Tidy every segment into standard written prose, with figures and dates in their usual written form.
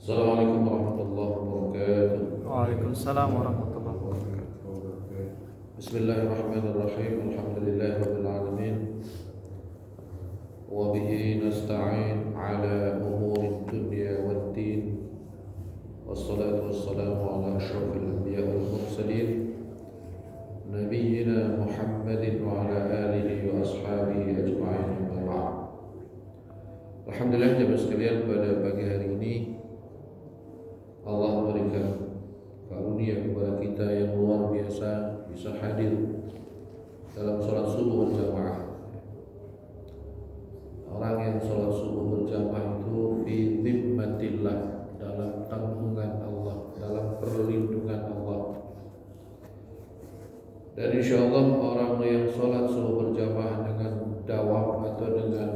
Assalamualaikum warahmatullahi wabarakatuh. Waalaikumsalam warahmatullahi wabarakatuh. Bismillahirrahmanirrahim. Alhamdulillahirabbil alamin. Wa bihi nasta'in ala umurid dunya waddin. Wassalatu wassalamu ala asyrafil anbiya wal mursalin nabiyyina Muhammadin wa ala alihi wa ashabihi ajma'in. Amma ba'd. Alhamdulillah jemaah sekalian, pada pagi hari ini Allah memberikan karunia kepada kita yang luar biasa, bisa hadir dalam sholat subuh berjamaah. Orang yang sholat subuh berjamaah itu fi dhimmatillah, dalam tanggungan Allah, dalam perlindungan Allah. Dan insya Allah orang yang sholat subuh berjamaah dengan dawam atau dengan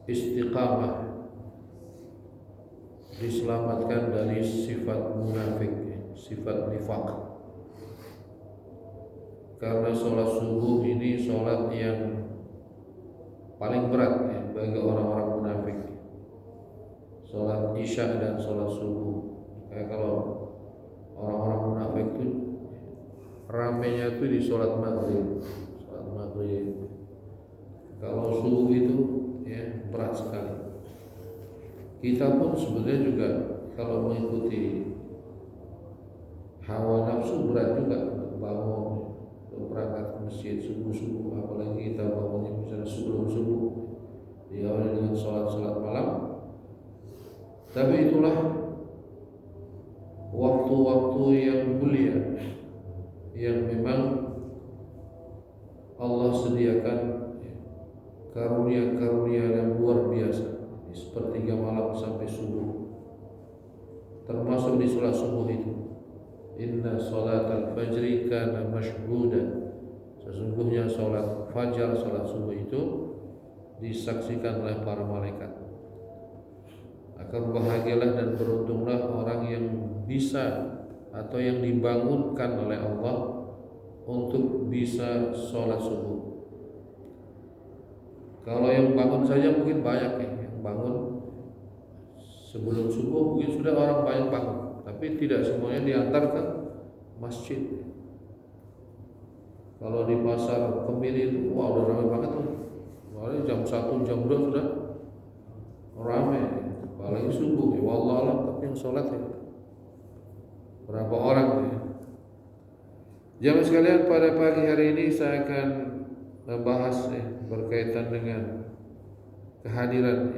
istiqamah diselamatkan dari sifat munafik, sifat nifaq. Karena sholat subuh ini sholat yang paling berat bagi orang-orang munafik. Sholat isya dan sholat subuh. Kayak kalau orang-orang munafik itu ramenya itu di sholat maghrib. Sholat maghrib. Kalau subuh itu berat sekali. Kita pun sebenarnya juga kalau mengikuti hawa nafsu berat juga untuk bangun, untuk berangkat ke masjid subuh-subuh, apalagi kita bangunnya misalnya sebelum subuh, diawali dengan sholat malam. Tapi itulah waktu-waktu yang mulia yang memang Allah sediakan karunia-karunia yang luar biasa. Sepertiga malam sampai subuh, termasuk di sholat subuh itu. Inna sholatal fajri kana mashhuda. Sesungguhnya sholat fajar, sholat subuh itu disaksikan oleh para malaikat. Akan bahagialah dan beruntunglah orang yang bisa atau yang dibangunkan oleh Allah untuk bisa sholat subuh. Kalau yang bangun saja mungkin banyak bangun sebelum subuh, mungkin sudah orang banyak bangun, tapi tidak semuanya diantar ke masjid. Kalau di pasar Kemiri itu, wah udah ramai banget tuh. Mulai jam 1, jam 2 sudah ramai. Apalagi subuh, wallahualam, tapi yang sholat berapa orang Jamaah sekalian, pada pagi hari ini saya akan membahas berkaitan dengan kehadiran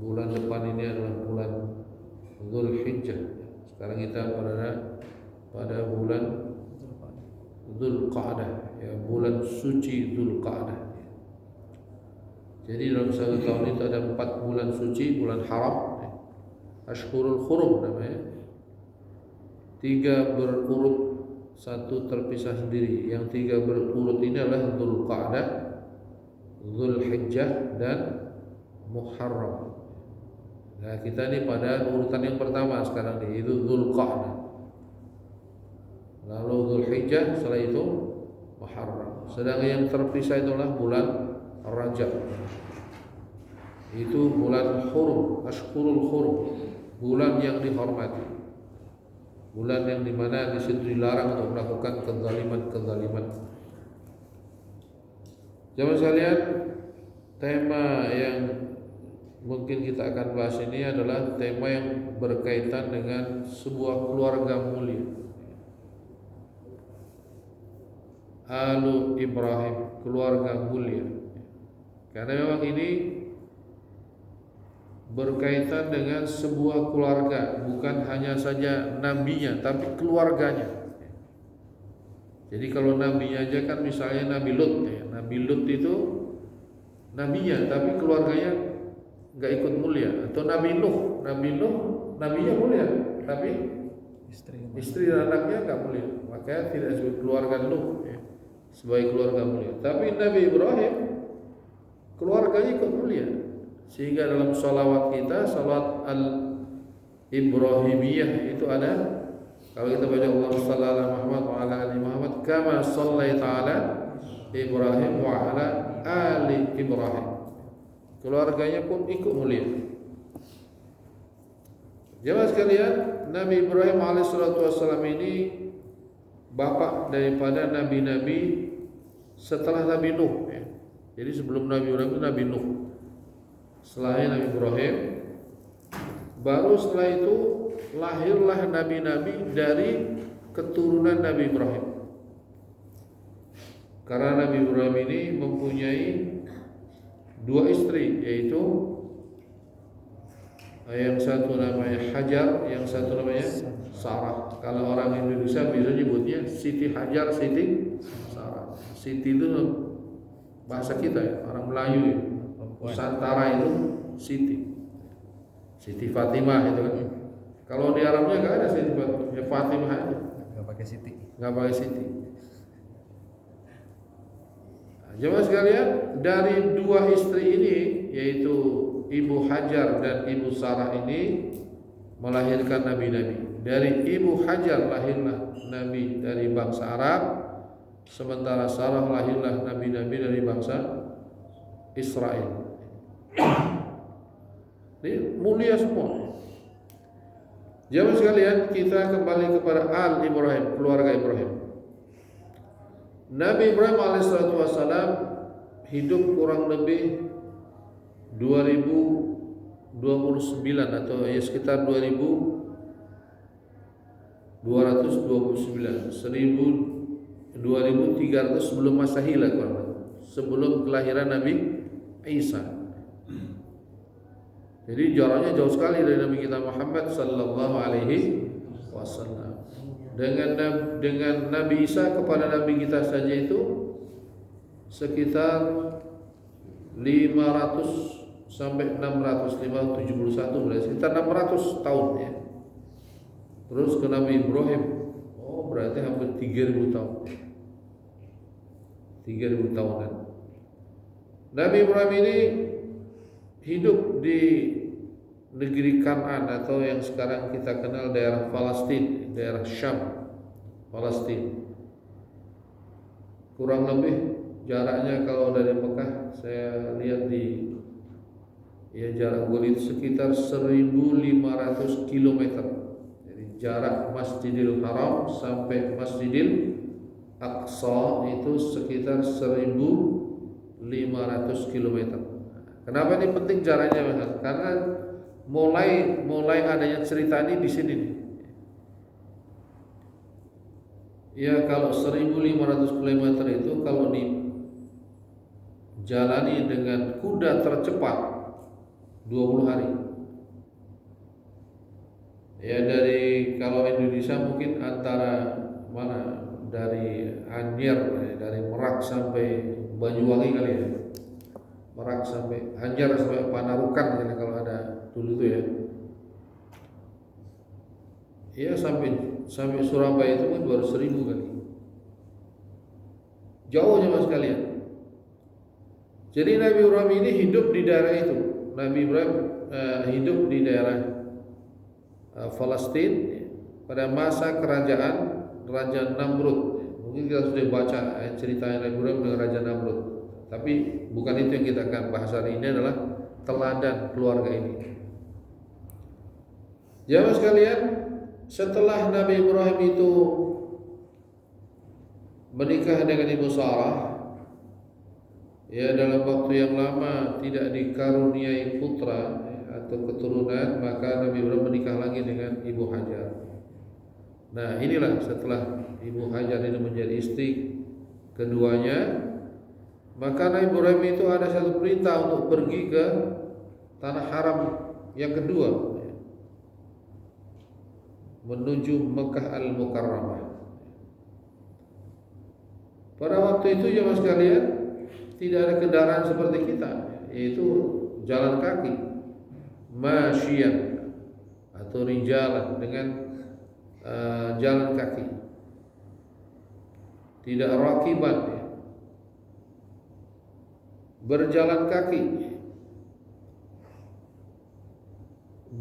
bulan depan ini adalah bulan Dzulhijjah. Sekarang kita berada pada bulan Dzulqa'dah, bulan suci Dzulqa'dah. Jadi dalam satu tahun itu ada 4 bulan suci, bulan haram, Ashhurul Hurum namanya. 3 berurut, 1 terpisah sendiri. Yang 3 berurut ini adalah Dzulqa'dah, Dzulhijjah dan Muharram. Nah, kita ini pada urutan yang pertama sekarang nih, itu Dzulqa'dah. Lalu Dzulhijjah, setelah itu Muharram. Sedangkan yang terpisah itulah bulan Rajab. Itu bulan Hurum, Ashhurul Hurum, bulan yang dihormati. Bulan yang dimana di situ dilarang untuk melakukan kezaliman. Jamaah sekalian, tema yang mungkin kita akan bahas ini adalah tema yang berkaitan dengan sebuah keluarga mulia, Alu Ibrahim, keluarga mulia. Karena memang ini berkaitan dengan sebuah keluarga, bukan hanya saja nabinya, tapi keluarganya. Jadi kalau nabinya aja kan misalnya Nabi Lut, Nabi Lut itu nabinya, tapi keluarganya nggak ikut mulia. Atau Nabi Nuh nabinya mulia, tapi istri dan anaknya nggak mulia, makanya tidak disebut keluarga Nuh sebagai keluarga mulia. Tapi Nabi Ibrahim keluarganya ikut mulia, sehingga dalam salawat kita, salawat al-Ibrahimiyah itu ada. Kalau kita baca Allahumma shalli ala Muhammad wa ala ali Muhammad kama shallaita ala Ibrahim wa ala ali Ibrahim. Keluarganya pun ikut mulia. Jemaah sekalian, Nabi Ibrahim alaihissalam ini bapak daripada nabi-nabi setelah Nabi Nuh ya. Jadi sebelum Nabi Ibrahim itu Nabi Nuh, setelahnya Nabi Ibrahim, baru setelah itu lahirlah nabi-nabi dari keturunan Nabi Ibrahim. Karena Nabi Ibrahim ini mempunyai dua istri, yaitu yang satu namanya Hajar, yang satu namanya Sarah. Kalau orang Indonesia bisa nyebutnya Siti Hajar, Siti Sarah. Siti itu bahasa kita ya, orang Melayu ya. Nusantara itu Siti. Siti Fatimah itu kan. Kalau di Arabnya nggak ada Siti Fatimah, ya Fatimah aja. Nggak pakai Siti. Nggak pakai Siti. Nah, jemaah sekalian, dari dua istri ini, yaitu Ibu Hajar dan Ibu Sarah ini melahirkan nabi-nabi. Dari Ibu Hajar lahirlah nabi dari bangsa Arab, sementara Sarah lahirlah nabi-nabi dari bangsa Israel. Ini mulia semua. Jemaah sekalian, kita kembali kepada Al Ibrahim, keluarga Ibrahim. Nabi Ibrahim alaihissalam hidup kurang lebih 2029 atau ya sekitar 2229, 2300 sebelum Masehi lah kurang lebih, sebelum kelahiran Nabi Isa. Jadi jaraknya jauh sekali dari Nabi kita Muhammad sallallahu alaihi wasallam. Dengan Nabi Isa kepada Nabi kita saja itu sekitar 500 sampai 600, 571 berarti sekitar 600 tahun ya. Terus ke Nabi Ibrahim, oh berarti hampir 3000 tahun. 3000 tahunan. Nabi Ibrahim ini hidup di negeri Kan'an atau yang sekarang kita kenal daerah Palestina, daerah Syam, Palestina. Kurang lebih jaraknya kalau dari Mekah saya lihat di jarak Google itu sekitar 1500 km. Jadi jarak Masjidil Haram sampai Masjidil Aqsa itu sekitar 1500 km. Kenapa ini penting jaraknya, Mas? Karena mulai adanya cerita ini di sini nih. Ya kalau 1500 km itu kalau dijalani dengan kuda tercepat 20 hari. Ya dari kalau Indonesia mungkin antara mana, dari Anyer, dari Merak sampai Banyuwangi kali ya. Merak sampai Anyer sampai Panarukan kali kalau ada dulu tuh ya. Ya sampai Surabaya itu kan baru 1000 kali. Jauhnya Mas kalian. Jadi Nabi Ibrahim ini hidup di daerah itu. Nabi Ibrahim hidup di daerah Palestina pada masa kerajaan Raja Namrud. Mungkin kita sudah baca ceritanya Nabi Ibrahim dengan Raja Namrud. Tapi bukan itu yang kita akan bahas hari ini, adalah teladan keluarga ini. Jamaah sekalian, setelah Nabi Ibrahim itu menikah dengan Ibu Sarah, ya dalam waktu yang lama tidak dikaruniai putra atau keturunan, maka Nabi Ibrahim menikah lagi dengan Ibu Hajar. Nah inilah setelah Ibu Hajar ini menjadi istri keduanya, maka Nabi Ibrahim itu ada satu perintah untuk pergi ke tanah haram yang kedua, menuju Mekah Al-Mukarramah. Pada waktu itu jemaah sekalian, tidak ada kendaraan seperti kita, yaitu jalan kaki, masyian atau rijalan, dengan jalan kaki, tidak rakiban ya. Berjalan kaki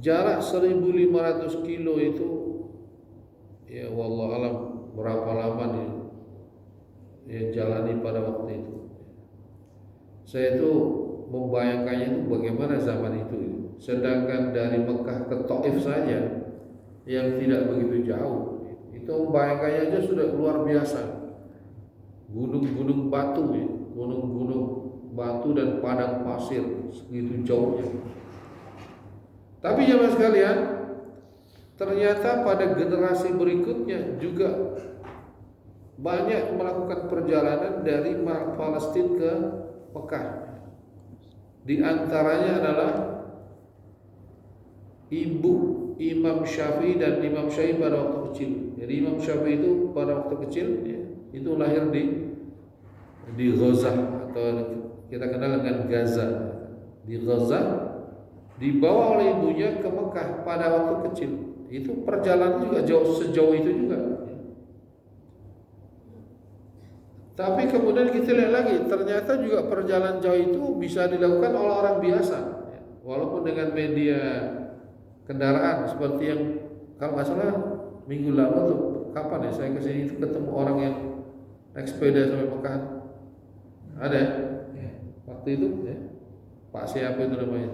jarak 1500 kilo itu, ya wallahu alam berapa lama jalani pada waktu itu. Saya itu membayangkannya itu bagaimana zaman itu. Sedangkan dari Mekah ke Taif saja yang tidak begitu jauh, itu membayangkannya aja sudah luar biasa. Gunung-gunung batu ya, gunung-gunung batu dan padang pasir segitu jauhnya. Tapi jemaah sekalian, ternyata pada generasi berikutnya juga banyak melakukan perjalanan dari Palestina ke Mekah. Di antaranya adalah ibu Imam Syafi'i dan Imam Syafi'i pada waktu kecil. Jadi Imam Syafi'i itu pada waktu kecil ya, itu lahir di Gaza atau kita kenal dengan Gaza. Di Gaza dibawa oleh ibunya ke Mekah pada waktu kecil. Itu perjalanan juga sejauh itu juga. Tapi kemudian kita lihat lagi, ternyata juga perjalanan jauh itu bisa dilakukan oleh orang biasa, walaupun dengan media kendaraan seperti yang kalau nggak salah minggu lalu tuh kapan ya saya kesini itu ketemu orang yang naik sepeda sampai Mekah. Ada ya? Waktu itu ya, Pak siapa itu namanya?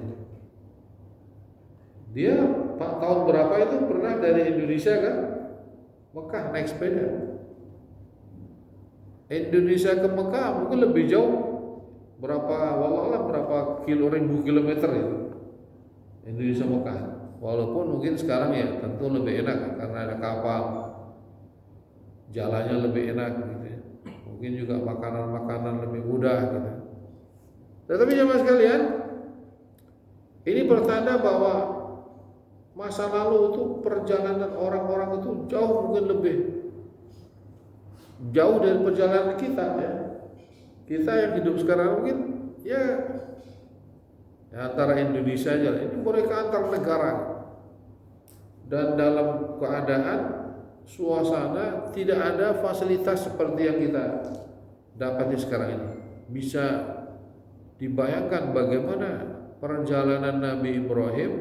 Dia Pak tahun berapa itu pernah dari Indonesia kan Mekah naik sepeda. Indonesia ke Mekah mungkin lebih jauh, berapa ribu kilometer itu Indonesia Mekah. Walaupun mungkin sekarang ya tentu lebih enak karena ada kapal, jalannya lebih enak gitu ya. Mungkin juga makanan lebih mudah gitu. Tetapi jemaah sekalian, ini pertanda bahwa masa lalu itu perjalanan orang-orang itu jauh mungkin lebih jauh dari perjalanan kita ya. Kita yang hidup sekarang mungkin ya antara Indonesia aja, ini mereka antar negara dan dalam keadaan suasana tidak ada fasilitas seperti yang kita dapati sekarang ini. Bisa dibayangkan bagaimana perjalanan Nabi Ibrahim,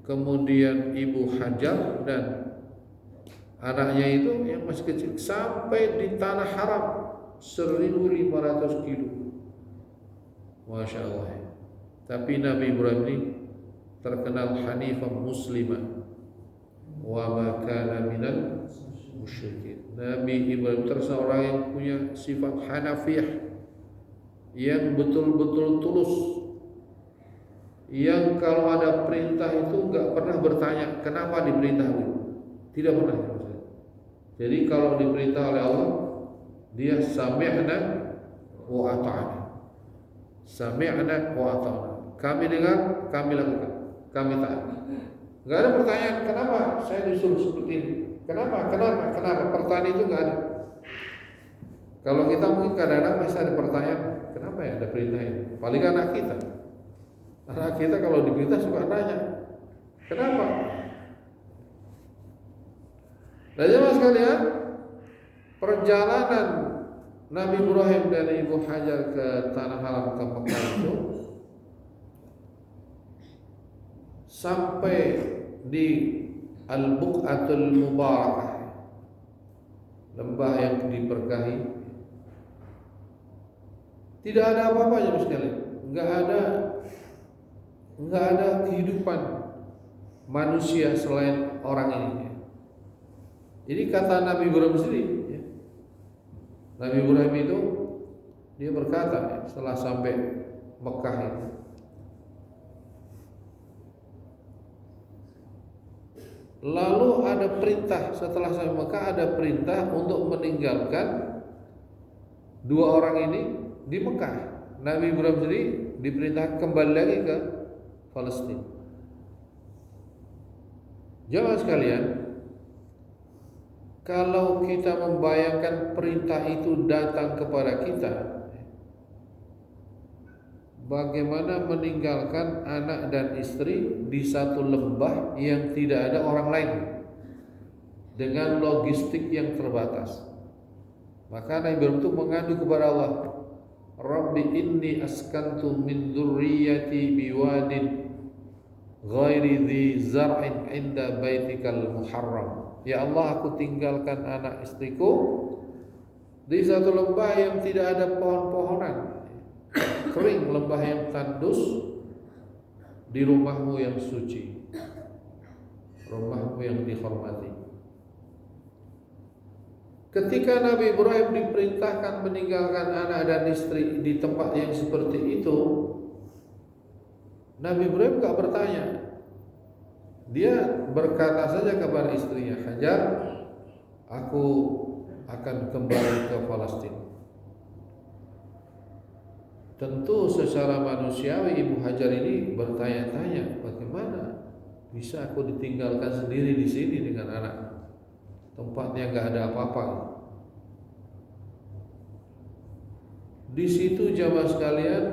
kemudian Ibu Hajar dan anaknya itu yang masih kecil sampai di tanah haram 1.500 kilo. Masya Allah. Tapi Nabi Ibrahim ini terkenal hanifah muslimah wa ma kana minal musyrikin. Nabi Ibrahim terkenal orang yang punya sifat hanafiyah, yang betul-betul tulus, yang kalau ada perintah itu enggak pernah bertanya kenapa diperintah itu. Tidak pernah. Jadi kalau diperintah oleh Allah, dia sami'na wa ata'na. Sami'na wa ata'na. Kami dengar, kami lakukan, kami taat. Enggak ada pertanyaan kenapa saya disuruh seperti ini. Kenapa? Pertanyaan itu enggak ada. Kalau kita mungkin kadang-kadang masih ada pertanyaan, kenapa ya ada perintah ini? Paling anak kita. Anak kita kalau diperintah suka nanya, kenapa? Nah jemaah sekalian, perjalanan Nabi Ibrahim dan Ibu Hajar ke tanah haram ke Mekah itu sampai di Al-Buq'atul Mubarakah, lembah yang diberkahi. Tidak ada apa-apa jemaah sekalian, enggak ada kehidupan manusia selain orang ini. Ini kata Nabi Ibrahim sendiri ya. Nabi Ibrahim itu dia berkata ya, setelah sampai Mekah itu, lalu ada perintah setelah sampai Mekah, ada perintah untuk meninggalkan dua orang ini di Mekah. Nabi Ibrahim sendiri diperintah kembali lagi ke Palestina. Jemaah sekalian, kalau kita membayangkan perintah itu datang kepada kita, bagaimana meninggalkan anak dan istri di satu lembah yang tidak ada orang lain dengan logistik yang terbatas. Maka Nabi Ibrahim itu mengadu kepada Allah, Rabbi inni askantu min dzurriyyati biwadin ghairi dzi zar'in 'inda baitikal muharram. Ya Allah, aku tinggalkan anak istriku di satu lembah yang tidak ada pohon-pohonan, kering, lembah yang tandus, di rumahmu yang suci, rumahmu yang dihormati. Ketika Nabi Ibrahim diperintahkan meninggalkan anak dan istri di tempat yang seperti itu, Nabi Ibrahim gak bertanya. Dia berkata saja kepada istrinya, Hajar, aku akan kembali ke Palestina. Tentu secara manusiawi Ibu Hajar ini bertanya-tanya, bagaimana bisa aku ditinggalkan sendiri di sini dengan anak, tempatnya nggak ada apa-apa. Di situ jamaah sekalian,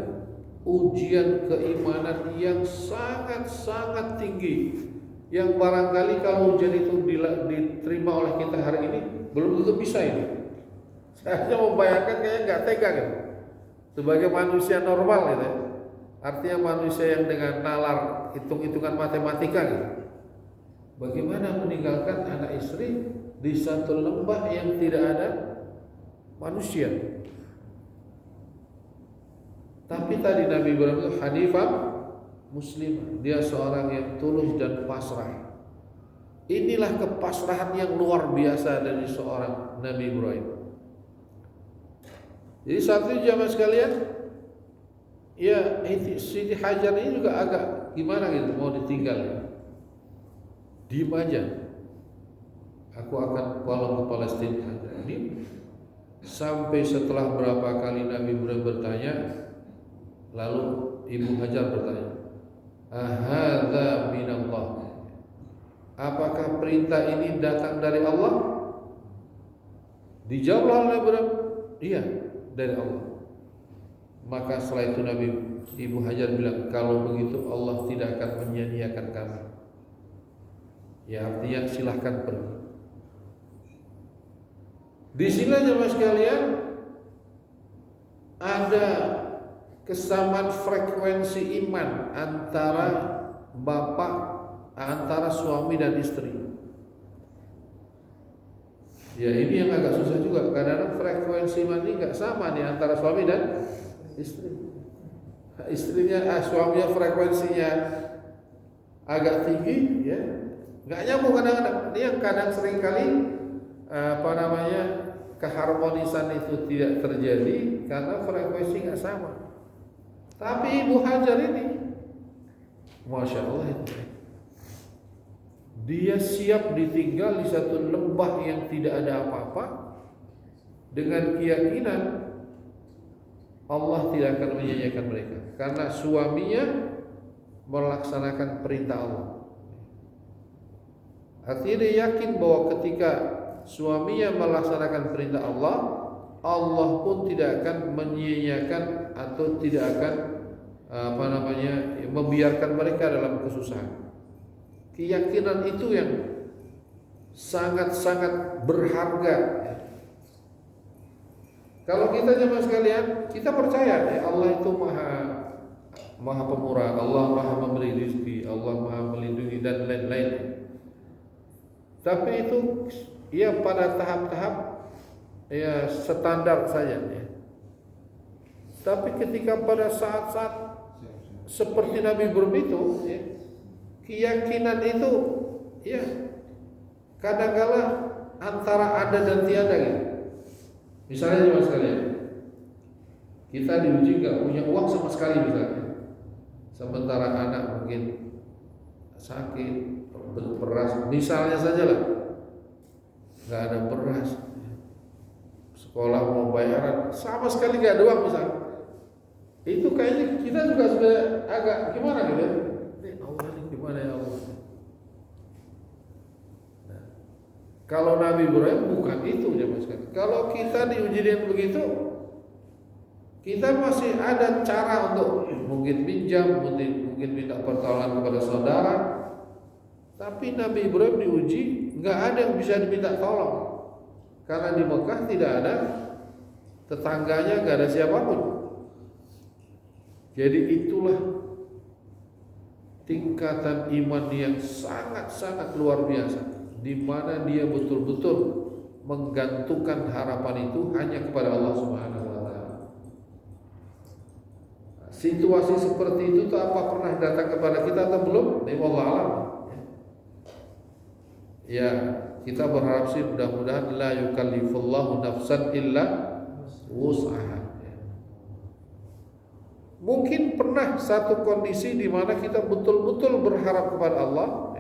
ujian keimanan yang sangat-sangat tinggi, yang barangkali kalau ujian itu diterima oleh kita hari ini belum tentu bisa ini. Saya hanya membayangkan kayaknya nggak tega kan. Sebagai manusia normal gitu, artinya manusia yang dengan nalar hitung-hitungan matematika gitu. Bagaimana meninggalkan anak istri di satu lembah yang tidak ada manusia? Tapi tadi Nabi Ibrahim itu hanifah muslim, dia seorang yang tulus dan pasrah. Inilah kepasrahan yang luar biasa dari seorang Nabi Ibrahim. Jadi saat itu jamaah sekalian, ya Siti Hajar ini juga agak gimana gitu, mau ditinggal ya. Diem aja. Aku akan pulang ke Palestina. Diem. Sampai setelah berapa kali Nabi Ibrahim bertanya, lalu Ibu Hajar bertanya, ahadza minallah. Apakah perintah ini datang dari Allah? Dijawab oleh Ibrahim, iya, dari Allah. Maka setelah itu Ibu Hajar bilang, kalau begitu Allah tidak akan menyia-nyiakan kami. Ya artinya silahkan pergi. Di sini jemaah sekalian ada kesamaan frekuensi iman antara suami dan istri. Ya ini yang agak susah juga. Kadang-kadang frekuensi iman ini nggak sama nih antara suami dan istri. Suaminya frekuensinya agak tinggi, ya nggak nyambung kadang-kadang. Ini yang kadang sering kali keharmonisan itu tidak terjadi karena frekuensi nggak sama. Tapi Ibu Hajar ini, masya Allah itu. Dia siap ditinggal di satu lembah yang tidak ada apa-apa dengan keyakinan Allah tidak akan menyia-nyiakan mereka karena suaminya melaksanakan perintah Allah. Artinya dia yakin bahwa ketika suaminya melaksanakan perintah Allah, Allah pun tidak akan menyia-nyiakan atau tidak akan membiarkan mereka dalam kesusahan. Keyakinan itu yang sangat-sangat berharga. Kalau kita jemaah sekalian, kita percaya ya Allah itu maha pemurah, Allah maha memberi rezeki, Allah maha melindungi dan lain-lain. Tapi itu ya pada tahap-tahap ya standar saja ya. Tapi ketika pada saat-saat seperti Nabi Ibrahim itu ya, keyakinan itu ya kadang-kala antara ada dan tiada gitu. Misalnya jemaah sekalian, kita diuji nggak punya uang sama sekali misalnya, sementara anak mungkin sakit, beras, misalnya saja lah, nggak ada beras, sekolah mau bayaran, sama sekali nggak ada uang misalnya, itu kayaknya kita juga sudah agak gimana gitu ya. Allah ini gimana ya Allah? Nah, kalau Nabi Ibrahim bukan itu ya mas. Kalau kita diuji dengan begitu, kita masih ada cara untuk mungkin pinjam, mungkin minta pertolongan kepada saudara. Tapi Nabi Ibrahim diuji, nggak ada yang bisa diminta tolong, karena di Mekah tidak ada tetangganya, nggak ada siapapun. Jadi itulah tingkatan iman yang sangat-sangat luar biasa, di mana dia betul-betul menggantungkan harapan itu hanya kepada Allah Subhanahu wa taala. situasi seperti itu tuh apa pernah datang kepada kita atau belum? Wallahu alam. Ya, kita berharap sih mudah-mudahan la yukallifullahu nafsan illa wus'aha. Mungkin pernah satu kondisi di mana kita betul-betul berharap kepada Allah,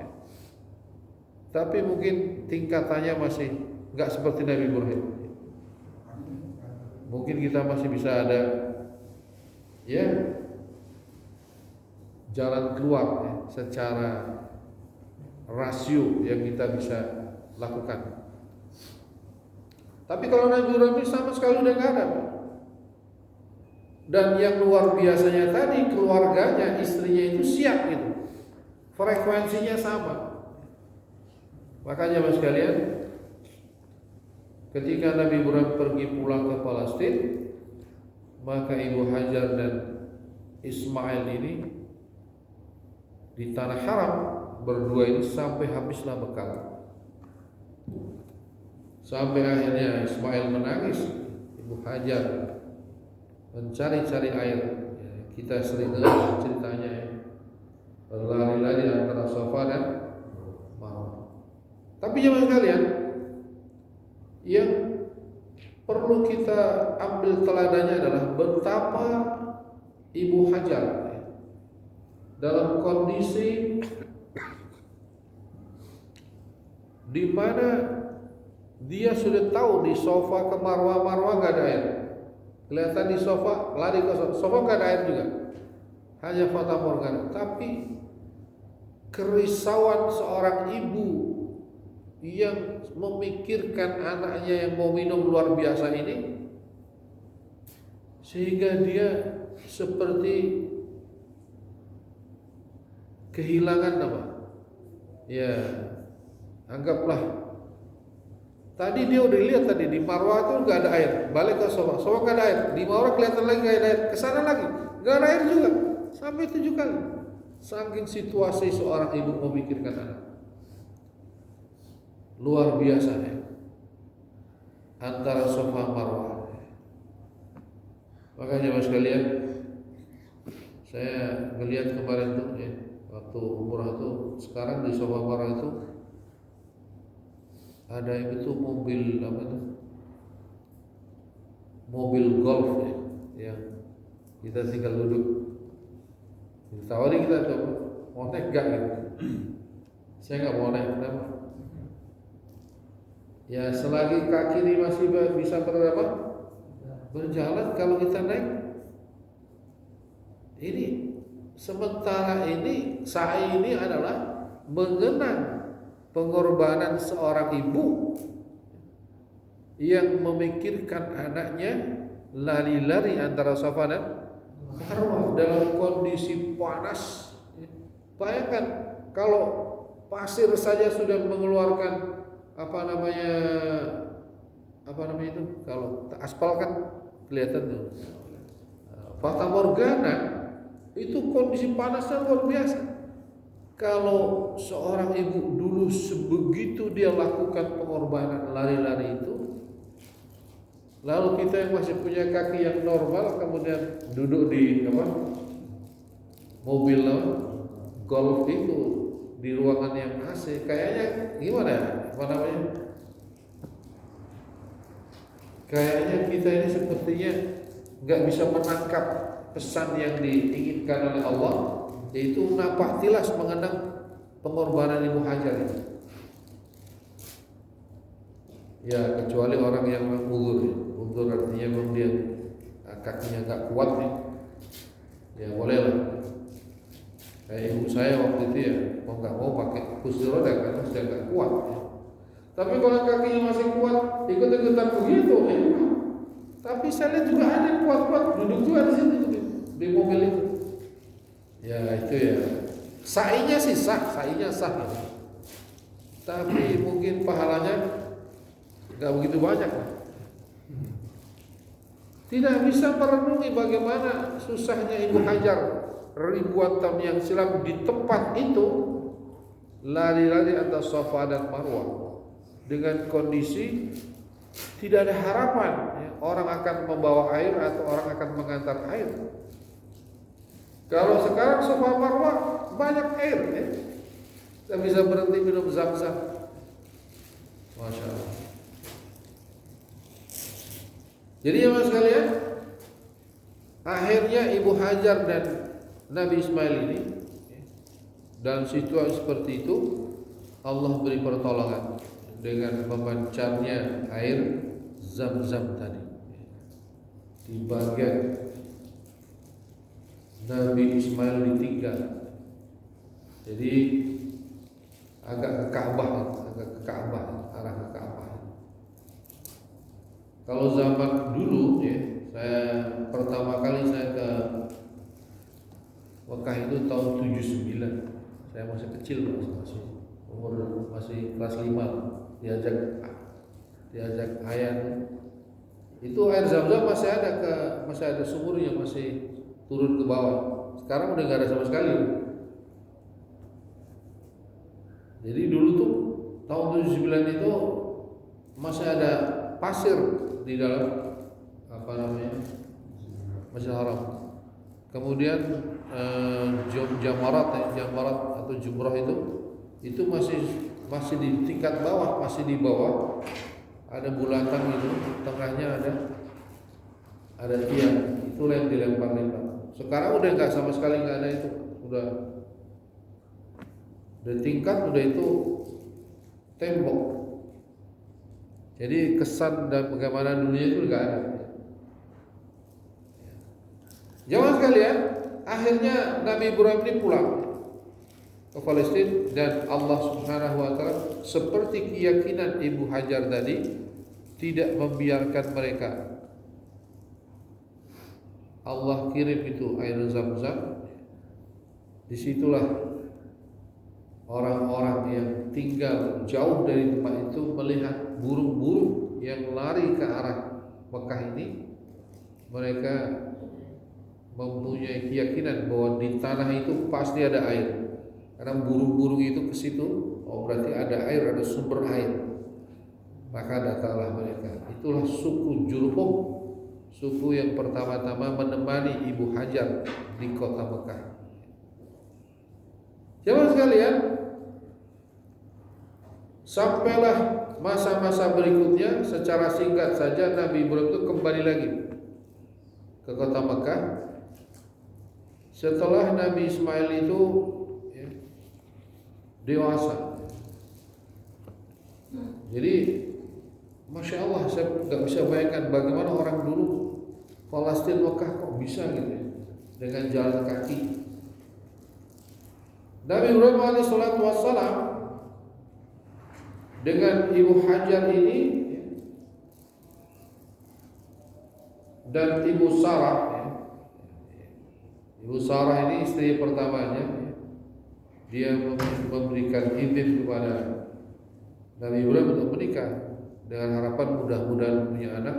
tapi mungkin tingkatannya masih nggak seperti Nabi Ibrahim. Mungkin kita masih bisa ada ya jalan keluar secara rasio yang kita bisa lakukan. Tapi kalau Nabi Ibrahim sama sekali udah nggak ada. Dan yang luar biasanya tadi keluarganya, istrinya itu siap gitu, frekuensinya sama. Makanya mas sekalian, ketika Nabi Ibrahim pergi pulang ke Palestina, maka Ibu Hajar dan Ismail ini di tanah haram berdua ini sampai habislah bekal. Sampai akhirnya Ismail menangis, Ibu Hajar mencari-cari air. Kita sering dengar ceritanya ya, berlari-lari antara Safa dan Marwah. Tapi jangan sekalian, yang perlu kita ambil teladannya adalah betapa Ibu Hajar dalam kondisi di mana dia sudah tahu di Safa ke Marwah nggak ada air. Kelihatan di Safa, lari ke Safa nggak ada air juga, hanya fata morgana. Tapi kerisauan seorang ibu yang memikirkan anaknya yang mau minum luar biasa ini, sehingga dia seperti kehilangan apa? Ya, anggaplah tadi dia udah lihat tadi di Marwah itu nggak ada air, balik ke Safa nggak ada air, di Marwah kelihatan lagi nggak ada air, kesana lagi nggak ada air juga, sampai 7 kali. Saking situasi seorang ibu memikirkan anak, luar biasa ya, antara Safa Marwah. Makanya mas sekalian, saya melihat kemarin tuh ya, waktu umrah tuh, sekarang di Safa Marwah itu ada yang itu mobil apa itu, mobil golf ya, yang kita tinggal duduk, ditawari kita coba mau naik gak gitu. Saya nggak mau naik, kenapa? Ya selagi kaki ini masih bisa berjalan, kalau kita naik ini, sementara ini sa'i ini adalah mengenang pengorbanan seorang ibu yang memikirkan anaknya lari-lari antara Safa dan Marwah dalam kondisi panas. Bayangkan kalau pasir saja sudah mengeluarkan apa namanya itu, kalau aspal kan kelihatan tuh fata morgana, itu kondisi panasnya luar biasa. Kalau seorang ibu dulu sebegitu dia lakukan pengorbanan lari-lari itu, lalu kita yang masih punya kaki yang normal kemudian duduk di mobil golf itu di ruangan yang AC, kayaknya gimana ya? Kayaknya kita ini sepertinya nggak bisa menangkap pesan yang diinginkan oleh Allah, yaitu nampak tilas mengenang pengorbanan Ibu Hajar ini. Ya kecuali orang yang uzur artinya memang dia kakinya nggak kuat ya boleh lah. Kayak ibu saya waktu itu ya mau nggak mau pakai kursi roda karena sudah nggak kuat ya. Tapi kalau kakinya masih kuat ikut-ikutan begitu ya. Tapi saya lihat juga ada yang kuat-kuat duduk juga di situ di mobil itu. Ya itu ya, sa'inya sih sah ya. Tapi mungkin pahalanya nggak begitu banyak. Tidak bisa merenungi bagaimana susahnya Ibu Hajar ribuan tahun yang silam di tempat itu lari-lari antara Safa dan Marwah dengan kondisi tidak ada harapan ya, orang akan membawa air atau orang akan mengantar air. Kalau sekarang Safa Marwah banyak air, ya. Kita bisa berhenti minum zam-zam. Masya Allah. Jadi ya mas sekalian, akhirnya Ibu Hajar dan Nabi Ismail ini dalam situasi seperti itu, Allah beri pertolongan dengan memancarnya air Zam-Zam tadi di bagian Nabi Ismail ditinggal. Jadi agak ke Ka'bah, arah ke Ka'bah. Kalau zaman dulu ya, saya pertama kali saya ke Mekah itu tahun 79. Saya masih kecil, masih umur masih kelas 5. Diajak ayah. Itu air Zam-Zam masih ada sumurnya, masih turun ke bawah. Sekarang udah nggak ada sama sekali. Jadi dulu tuh tahun 79 itu masih ada pasir di dalam Masjidil Haram. Kemudian jamarat atau jumrah itu masih di tingkat bawah, masih di bawah. Ada bulatan itu, tengahnya ada tiang. Itulah yang dilempar-lempar. Sekarang udah nggak, sama sekali nggak ada itu. Udah tingkat, udah itu tembok. Jadi kesan dan bagaimana dunia itu nggak ada. Jamaah sekalian, akhirnya Nabi Ibrahim ini pulang ke Palestina, dan Allah Subhanahu wa taala seperti keyakinan Ibu Hajar tadi tidak membiarkan mereka. Allah kirim itu air Zam-Zam. Disitulah orang-orang yang tinggal jauh dari tempat itu melihat burung-burung yang lari ke arah Mekah ini. Mereka mempunyai keyakinan bahwa di tanah itu pasti ada air. Karena burung-burung itu ke situ, oh berarti ada air, ada sumber air. Maka datanglah mereka. Itulah suku Jurhum, suku yang pertama-tama menemani Ibu Hajar di kota Mekah. Jemaah sekalian, sampailah masa-masa berikutnya. Secara singkat saja Nabi Ibrahim itu kembali lagi ke kota Mekah. Setelah Nabi Ismail itu dewasa. Jadi Masya Allah, saya nggak bisa bayangkan bagaimana orang dulu Palestina Mekah kok bisa gitu ya, dengan jalan kaki. Nabi Ibrahim alaihissalatu wassalam dengan Ibu Hajar ini dan Ibu Sarah, Ibu Sarah ini istri pertamanya, dia memberikan izin kepada Nabi Ibrahim untuk menikah dengan harapan mudah-mudahan punya anak.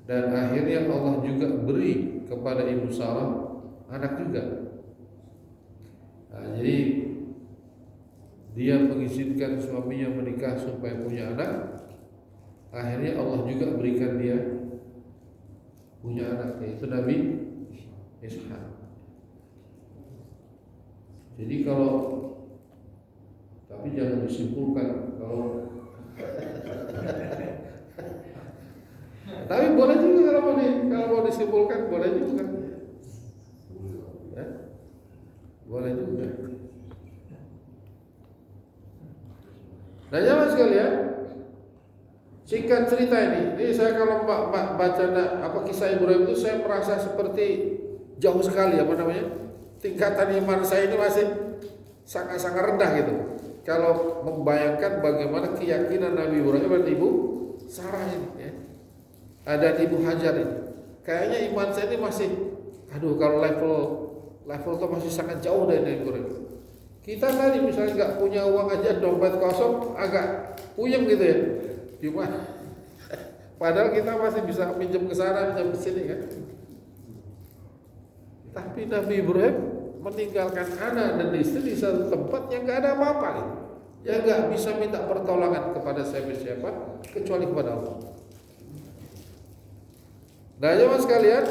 Dan akhirnya Allah juga beri kepada Ibu Sarah anak juga. Nah, jadi dia mengizinkan suaminya menikah supaya punya anak. Akhirnya Allah juga berikan dia punya anak, yaitu Nabi Ishak. Jadi tapi jangan disimpulkan kalau tapi boleh juga kalau mau disimpulkan, boleh juga. Ya? Boleh juga. Nah, jemaah sekalian, singkat cerita ini saya kalau baca kisah Ibrahim itu, saya merasa seperti jauh sekali tingkatan iman saya ini masih sangat-sangat rendah gitu. Kalau membayangkan bagaimana keyakinan Nabi Ibrahim dan Ibu Sarah ini, ya, dan Ibu Hajar ini, kayaknya iman saya ini masih, kalau level itu masih sangat jauh dari Nabi Ibrahim. Kita tadi misalnya nggak punya uang aja, dompet kosong, agak puyeng gitu ya. Cuma padahal kita masih bisa pinjam ke sana, pinjam ke sini kan. Tapi Nabi Ibrahim meninggalkan anak dan istri di satu tempat yang nggak ada apa-apa gitu. Ya nggak bisa minta pertolongan kepada siapa kecuali kepada Allah. Nah, jemaah sekalian,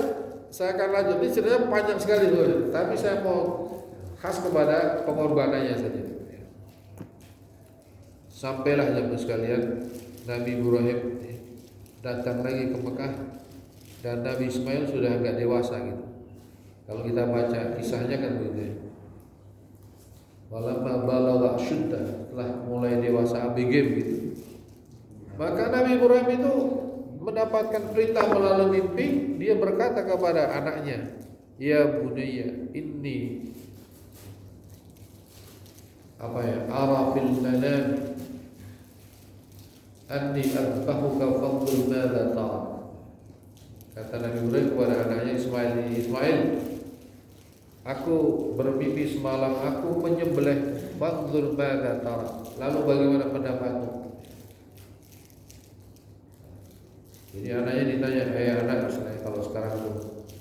saya akan lanjut. Ini ceritanya panjang sekali tuh, tapi saya mau khas kepada pengorbanannya saja. Sampailah jemaah sekalian, Nabi Ibrahim datang lagi ke Mekah dan Nabi Ismail sudah agak dewasa gitu. Kalau kita baca kisahnya kan begitu ya. Walamma balagha syudda, telah mulai dewasa ABG gitu. Maka Nabi Ibrahim itu mendapatkan perintah melalui mimpi, dia berkata kepada anaknya, "Ya bunayya, inni ara fil manam anni adbahuka fanzur madza tara." Kata Nabi Ibrahim kepada anaknya Ismail, aku bermimpi semalam aku menyembelih, fanzur madza tara, lalu bagaimana pendapatmu? Jadi anaknya ditanya, anak, kalau sekarang itu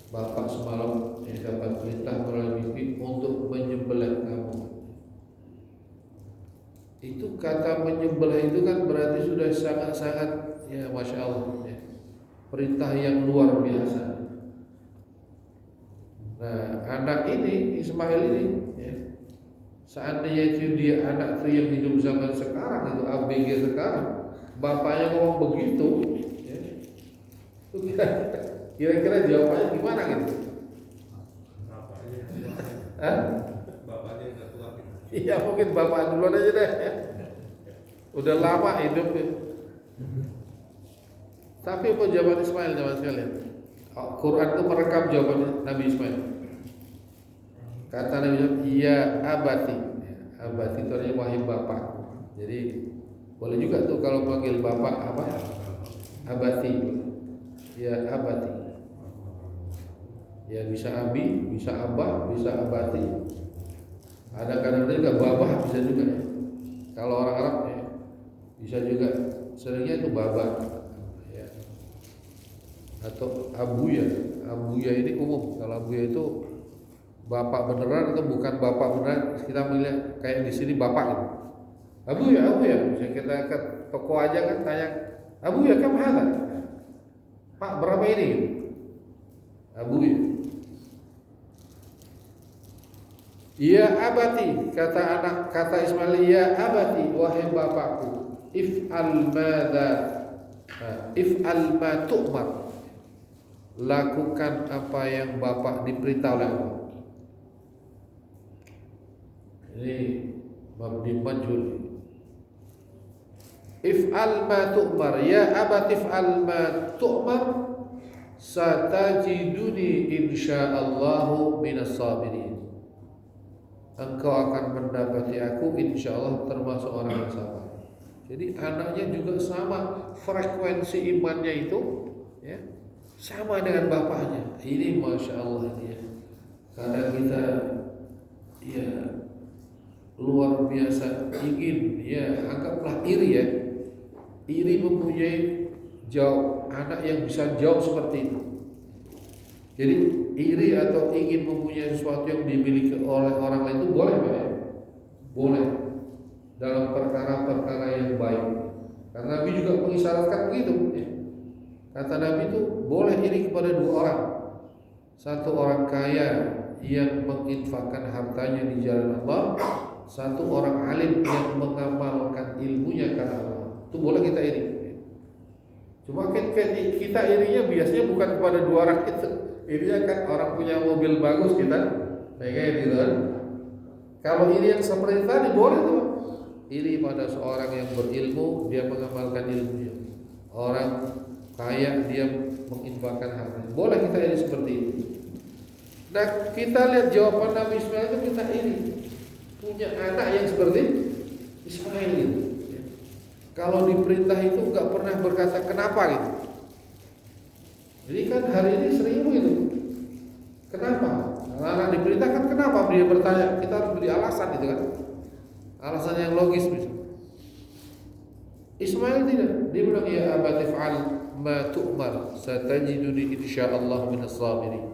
bapak semalam dapat perintah melalui mimpi untuk menyembelih kamu. Itu kata menyembelih itu kan berarti sudah sangat-sangat ya Masya Allah ya. Perintah yang luar biasa. Nah anak ini Ismail ini ya, seandainya itu dia anak itu yang hidup zaman sekarang, itu ABG sekarang, bapaknya ngomong begitu ya, itu kira-kira jawabannya gimana gitu? Bapaknya nggak tua. Iya mungkin bapak duluan aja deh ya. Udah lama hidup ya. Tapi apa jawaban Ismail sekalian? Quran itu merekam jawaban Nabi Ismail. Kata Nabi Ismail, iya abati. Abati itu artinya wahai bapak. Jadi boleh juga tuh kalau panggil bapak apa? Abati. Ya abati. Ya bisa abi, bisa abah, bisa abati. Ada kadang-kadang juga babah bisa juga ya. Kalau orang Arab ya, bisa juga seringnya itu babah ya. Atau abuya. Abuya ini umum. Kalau abuya itu bapak beneran atau bukan bapak beneran, kita melihat kayak di sini bapak gitu. Abuya. Bisa kita ke toko aja kan tanya, abuya kam hada? Pak berapa ini? Abuya. Ya abati, kata Ismail, ya abati, wahai bapakku, if'al ma tu'mar, lakukan apa yang bapak diperintah oleh Allah. Ini mabni majhul. If'al ma tu'mar, ya abati if'al ma tu'mar, satajiduni insyaallahu minas sabirin. Engkau akan mendapati aku insyaallah termasuk orang yang sabar. Jadi anaknya juga sama, frekuensi imannya itu ya, sama dengan bapaknya. Ini Masya Allah ya. Kadang kita ya luar biasa ingin ya, anggaplah iri ya. Iri mempunyai anak yang bisa jawab seperti itu. Jadi iri atau ingin mempunyai sesuatu yang dimiliki oleh orang lain itu boleh Pak ya? Boleh dalam perkara-perkara yang baik. Karena Nabi juga mengisyaratkan begitu ya. Kata Nabi itu boleh iri kepada dua orang. Satu orang kaya yang menginfakkan hartanya di jalan Allah, satu orang alim yang mengamalkan ilmunya karena Allah. Itu boleh kita iri. Cuma kita irinya biasanya bukan kepada dua orang itu. Irinya kan orang punya mobil bagus kita pengen gitu kan. Kalau iri yang seperti tadi boleh tuh. Iri pada seorang yang berilmu, dia mengamalkan ilmunya. Orang kaya dia menginfakkan hartanya. Boleh kita iri seperti itu. Nah kita lihat jawaban Nabi Ismail itu, kita iri punya anak yang seperti Ismail itu. Kalau diperintah itu nggak pernah berkata kenapa gitu. Jadi kan hari ini sering begitu. Kenapa? Anak diperintahkan kenapa? Dia bertanya. Kita harus beri alasan gitu kan. Alasan yang logis misalnya. Ismail tidak. Dia bilang ya abati fa'al ma tu'mar, satajiduni insyaallah minas sabirin.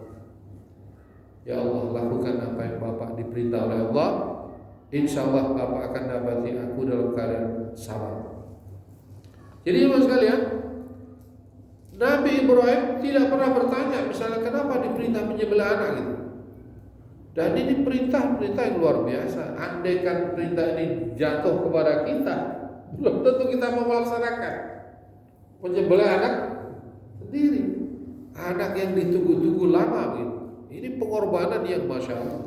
Ya Allah, lakukan apa yang Bapak diperintah oleh Allah. Insyaallah Bapak akan dapati aku dalam keadaan sabar. Jadi teman sekalian, Nabi Ibrahim tidak pernah bertanya misalnya kenapa diperintah menyembelih anak gitu. Dan ini perintah yang luar biasa. Andaikan perintah ini jatuh kepada kita, belum tentu kita mau melaksanakan menyembelih anak sendiri. Anak yang ditunggu-tunggu lama gitu. Ini pengorbanan yang masya Allah.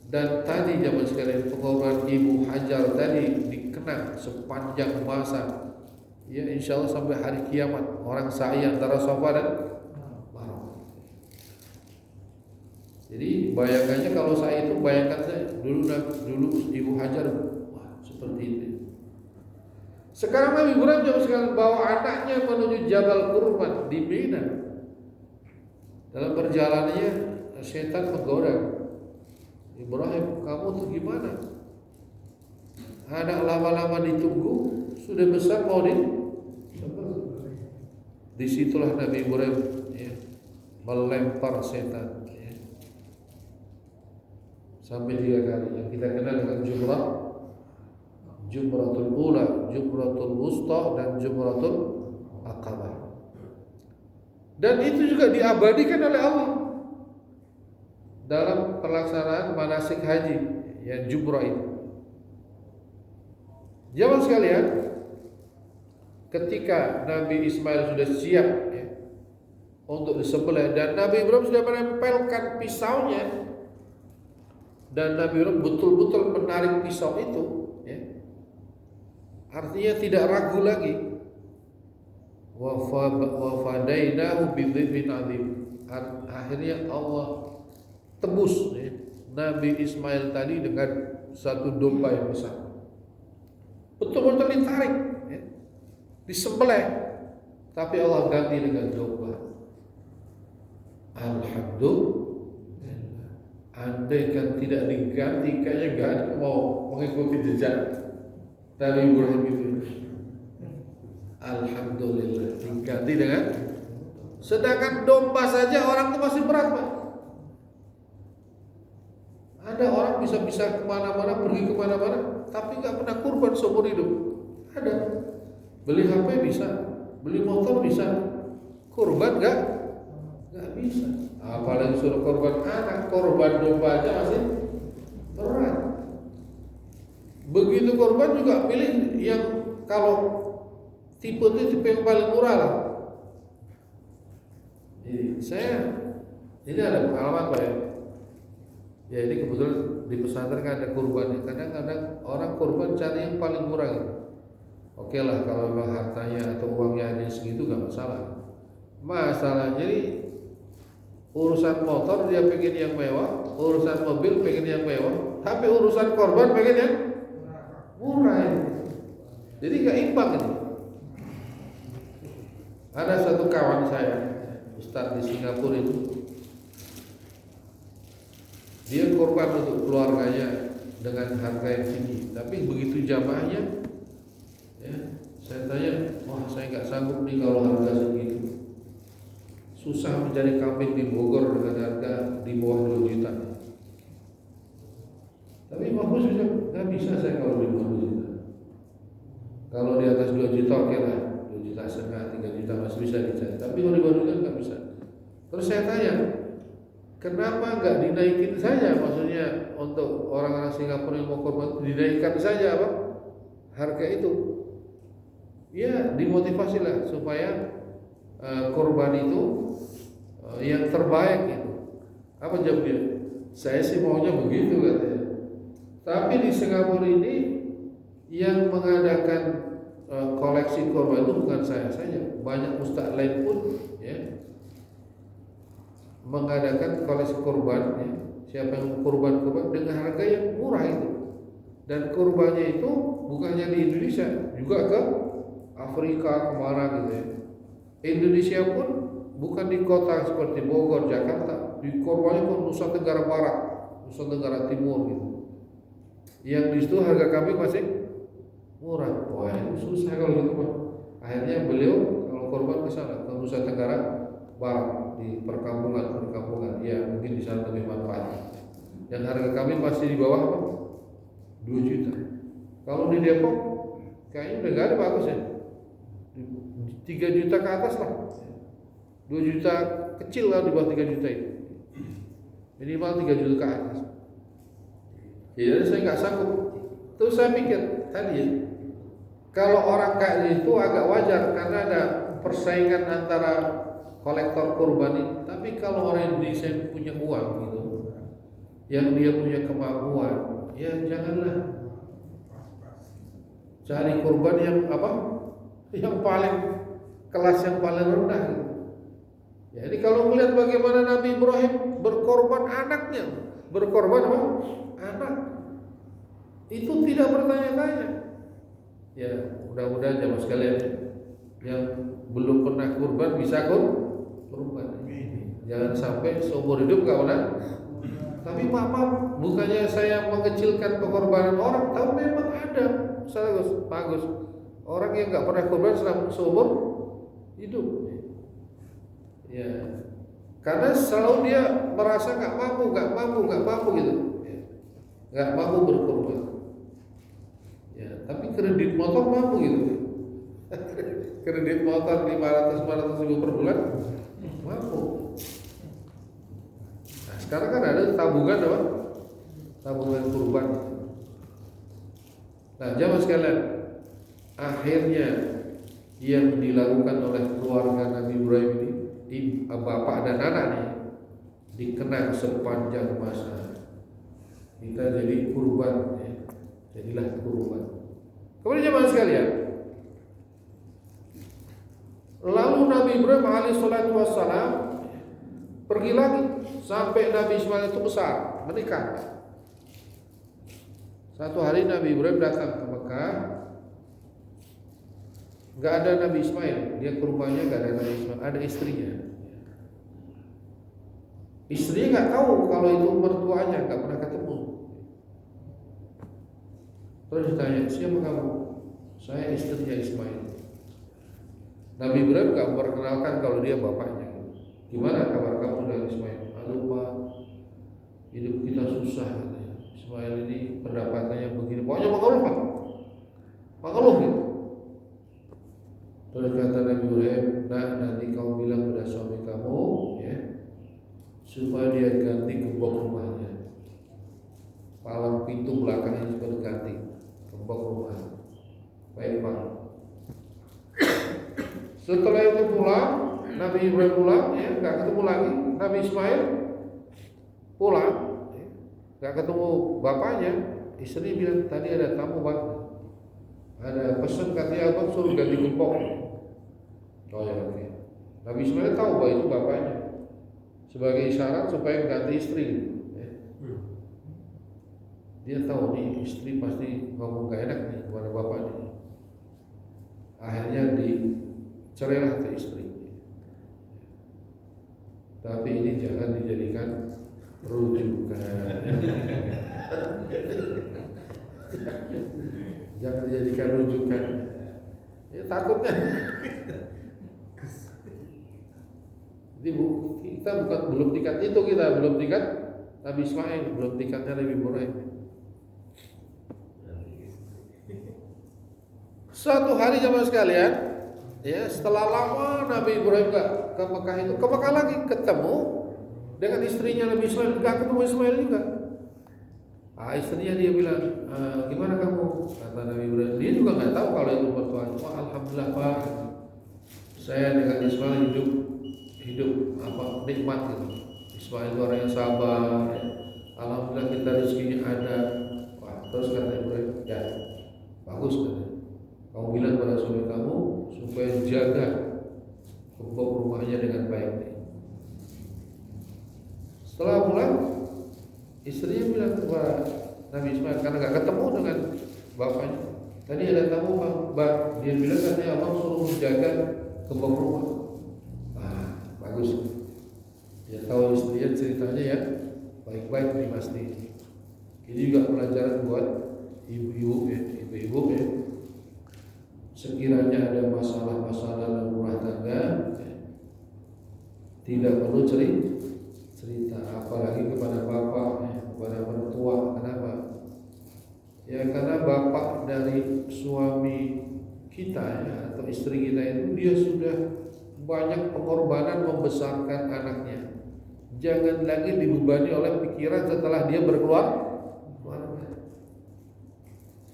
Dan tadi zaman sekalian pengorbanan Ibu Hajar tadi dikenang sepanjang masa. Ya insya Allah sampai hari kiamat orang sa'i antara Safa dan Marwah. Jadi bayangannya kalau sa'i itu bayangkan saya dulu Ibu Hajar wah seperti itu. Sekarang Nabi Ibrahim zaman sekalian bawa anaknya menuju Jabal Kurban di Mina. Dalam perjalanannya setan menggoda. Ibrahim, kamu tuh gimana? Anak lama-lama ditunggu, sudah besar mau disitulah Nabi Ibrahim ya, melempar setan ya. Sampai 3 kali yang kita kenal dengan Jumratul Ula, Jumratul Wusta dan Jumratul Aqabah. Dan itu juga diabadikan oleh Allah dalam pelaksanaan manasik haji yang jumrah itu. Jamaah sekalian, ketika Nabi Ismail sudah siap ya, untuk disembelih dan Nabi Ibrahim sudah menempelkan pisaunya dan Nabi Ibrahim betul-betul menarik pisau itu ya, artinya tidak ragu lagi. Wa fadainahu bidzibhin adzim. Akhirnya Allah tebus ya, Nabi Ismail tadi dengan satu domba yang besar. Betul-betul ditarik ya, disembelih, tapi Allah ganti dengan domba. Alhamdulillah. Andai kan tidak diganti, kayaknya gak ada mau mengikuti jejak Nabi Ibrahim itu. Alhamdulillah diganti dengan, sedangkan domba saja orang itu masih berat Pak. Ada orang bisa kemana-mana, pergi kemana-mana, tapi nggak pernah kurban seumur hidup. Ada. Beli HP bisa, beli motor bisa, kurban nggak bisa. Apalagi suruh korban anak, korban domba aja masih berat. Begitu korban juga pilih yang kalau tipe itu tipe yang paling murah lah. Jadi ini ada pengalaman Pak ya. Ya ini kebetulan di pesantren kan ada kurban. Kadang-kadang orang kurban cari yang paling murah gitu. Oke lah kalau memang hartanya atau uangnya hanya segitu gak masalah. Masalah jadi urusan motor dia pengen yang mewah, urusan mobil pengen yang mewah, tapi urusan korban pengen yang murah. Jadi gak imbang itu. Ada satu kawan saya, Ustadz di Singapura itu, dia korban untuk keluarganya dengan harga yang tinggi, tapi begitu jamaahnya, ya, saya tanya, wah saya nggak sanggup nih kalau harga segitu. Susah mencari kambing di Bogor dengan harga di bawah 2 juta. Tapi bagus bilang, nggak bisa saya kalau di bawah 2 juta. Kalau di atas 2 juta oke lah, 2 juta setengah, 3 juta masih bisa dicari. Tapi kalau di bawah 2 juta nggak bisa. Terus saya tanya, kenapa nggak dinaikin saja? Maksudnya untuk orang-orang Singapura yang mau korban dinaikkan saja apa harga itu? Ya dimotivasi lah supaya korban itu yang terbaik itu. Apa jawabnya? Saya sih maunya begitu katanya. Tapi di Singapura ini yang mengadakan koleksi korban itu bukan saya saja, banyak ustaz lain pun ya mengadakan koleksi korban ya. Siapa yang korban dengan harga yang murah itu, dan korbannya itu bukannya di Indonesia, juga ke Afrika kemana gitu ya. Indonesia pun bukan di kota seperti Bogor, Jakarta, di korbannya pun Nusa Tenggara Barat, Nusa Tenggara Timur gitu. Yang di situ harga kambing masih murah. Wah ini susah kalau gitu Pak. Akhirnya beliau kalau korban ke sana, ke Nusa Tenggara Barat, di perkampungan ya mungkin di sana lebih manfaat. Yang harga kambing masih di bawah apa? 2 juta. Kalau di Depok kayaknya udah gak ada bagus ya. 3 juta ke atas lah, 2 juta kecil lah di bawah 3 juta itu, minimal 3 juta ke atas. Jadi saya nggak sanggup. Terus saya pikir tadi ya, kalau orang kayak itu agak wajar karena ada persaingan antara kolektor kurban ini. Tapi kalau orang Indonesia punya uang gitu, yang dia punya kemampuan, ya janganlah cari kurban yang apa? Yang paling kelas yang paling rendah gitu. Jadi kalau melihat bagaimana Nabi Ibrahim berkorban anaknya, berkorban apa? Anak. Itu tidak bertanya-tanya. Ya, mudah-mudahan jamaah sekalian yang belum pernah kurban bisa kurban. Jangan sampai seumur hidup gak pernah. Tapi Pak, bukannya saya mengecilkan pengorbanan orang, tapi memang ada. Bagus. Orang yang gak pernah kurban selama seumur hidup. Ya, karena selalu dia merasa gak mampu gitu. Gak mampu berkorban. Ya, tapi kredit motor mampu gitu. Kredit motor 500 ribu per bulan mampu. Nah, sekarang kan ada tabungan apa? Tabungan kurban. Nah, jamaah sekalian, akhirnya yang dilakukan oleh keluarga Nabi Ibrahim ini, bapak dan anaknya, dikenang sepanjang masa. Kita jadi kurban, ya. Jadilah kurban. Kemudian jemaah sekalian, lalu Nabi Ibrahim alaihissalatu wassalam pergi lagi sampai Nabi Ismail itu besar, menikah. Satu hari Nabi Ibrahim datang ke Mekah, nggak ada Nabi Ismail, dia ke rumahnya nggak ada Nabi Ismail, ada istrinya. Istrinya nggak tahu kalau itu mertuanya, nggak pernah ketemu. Terus ditanya, siapa kamu? Saya istrinya Ismail. Nabi Ibrahim nggak memperkenalkan kalau dia bapaknya. Gimana kabar kamu dengan Ismail? Aduh Pak, hidup kita susah katanya. Ismail ini pendapatannya begini. Pokoknya mengeluh Pak, mengeluh gitu. Terus kata Nabi Ibrahim, nah nanti kamu bilang pada suami kamu, ya, supaya dia ganti gembok rumahnya. Palang pintu belakangnya juga diganti, gembok rumah. Baik Pak. Setelah itu pulang, Nabi Ibrahim pulang, ya, nggak ketemu lagi. Nabi Ismail pulang, ya, nggak ketemu bapaknya. Istri bilang tadi ada tamu Pak, ada pesan katanya abang suruh ganti gembok. Oh ya oke. Nabi Ismail tahu bahwa itu bapaknya, sebagai isyarat supaya ganti istri. Ya. Dia tahu nih istri pasti ngomong gak enak nih kepada bapaknya. Akhirnya dicerailah ke istri. Tapi ini jangan dijadikan rujukan. Jangan dijadikan rujukan. Ya takutnya. Jadi kita belum tingkat itu, kita belum tingkat Nabi Ismail, belum tingkatnya Nabi Ibrahim. Suatu hari jemaah sekalian, ya setelah lama Nabi Ibrahim ke Mekah itu, ke Mekah lagi ketemu dengan istrinya Nabi Ismail, nggak ketemu Ismail juga. Istrinya dia bilang, gimana kamu? Kata Nabi Ibrahim, dia juga nggak tahu kalau itu mertuanya. Wah alhamdulillah Pak, saya dengan Ismail hidup apa nikmat gitu. Ismail itu orang yang sabar, ya. Alhamdulillah kita rezekinya ada. Wah, terus kata Ibrahim, ya bagus katanya. Kamu bilang pada suami kamu supaya jaga gembok rumahnya dengan baik. Setelah pulang, istrinya bilang kepada Nabi Ismail karena nggak ketemu dengan bapaknya. Tadi ada tamu Mbak, dia bilang katanya abang suruh menjaga gembok rumah. Bagus. Ya tahu istrinya ceritanya ya baik-baik nih pasti. Ini juga pelajaran buat ibu-ibu ya. Sekiranya ada masalah-masalah dalam rumah tangga, tidak perlu cerita, apalagi kepada bapak, kepada mertua. Kenapa? Ya karena bapak dari suami kita ya, atau istri kita itu dia sudah banyak pengorbanan membesarkan anaknya. Jangan lagi dibebani oleh pikiran setelah dia berkeluarga.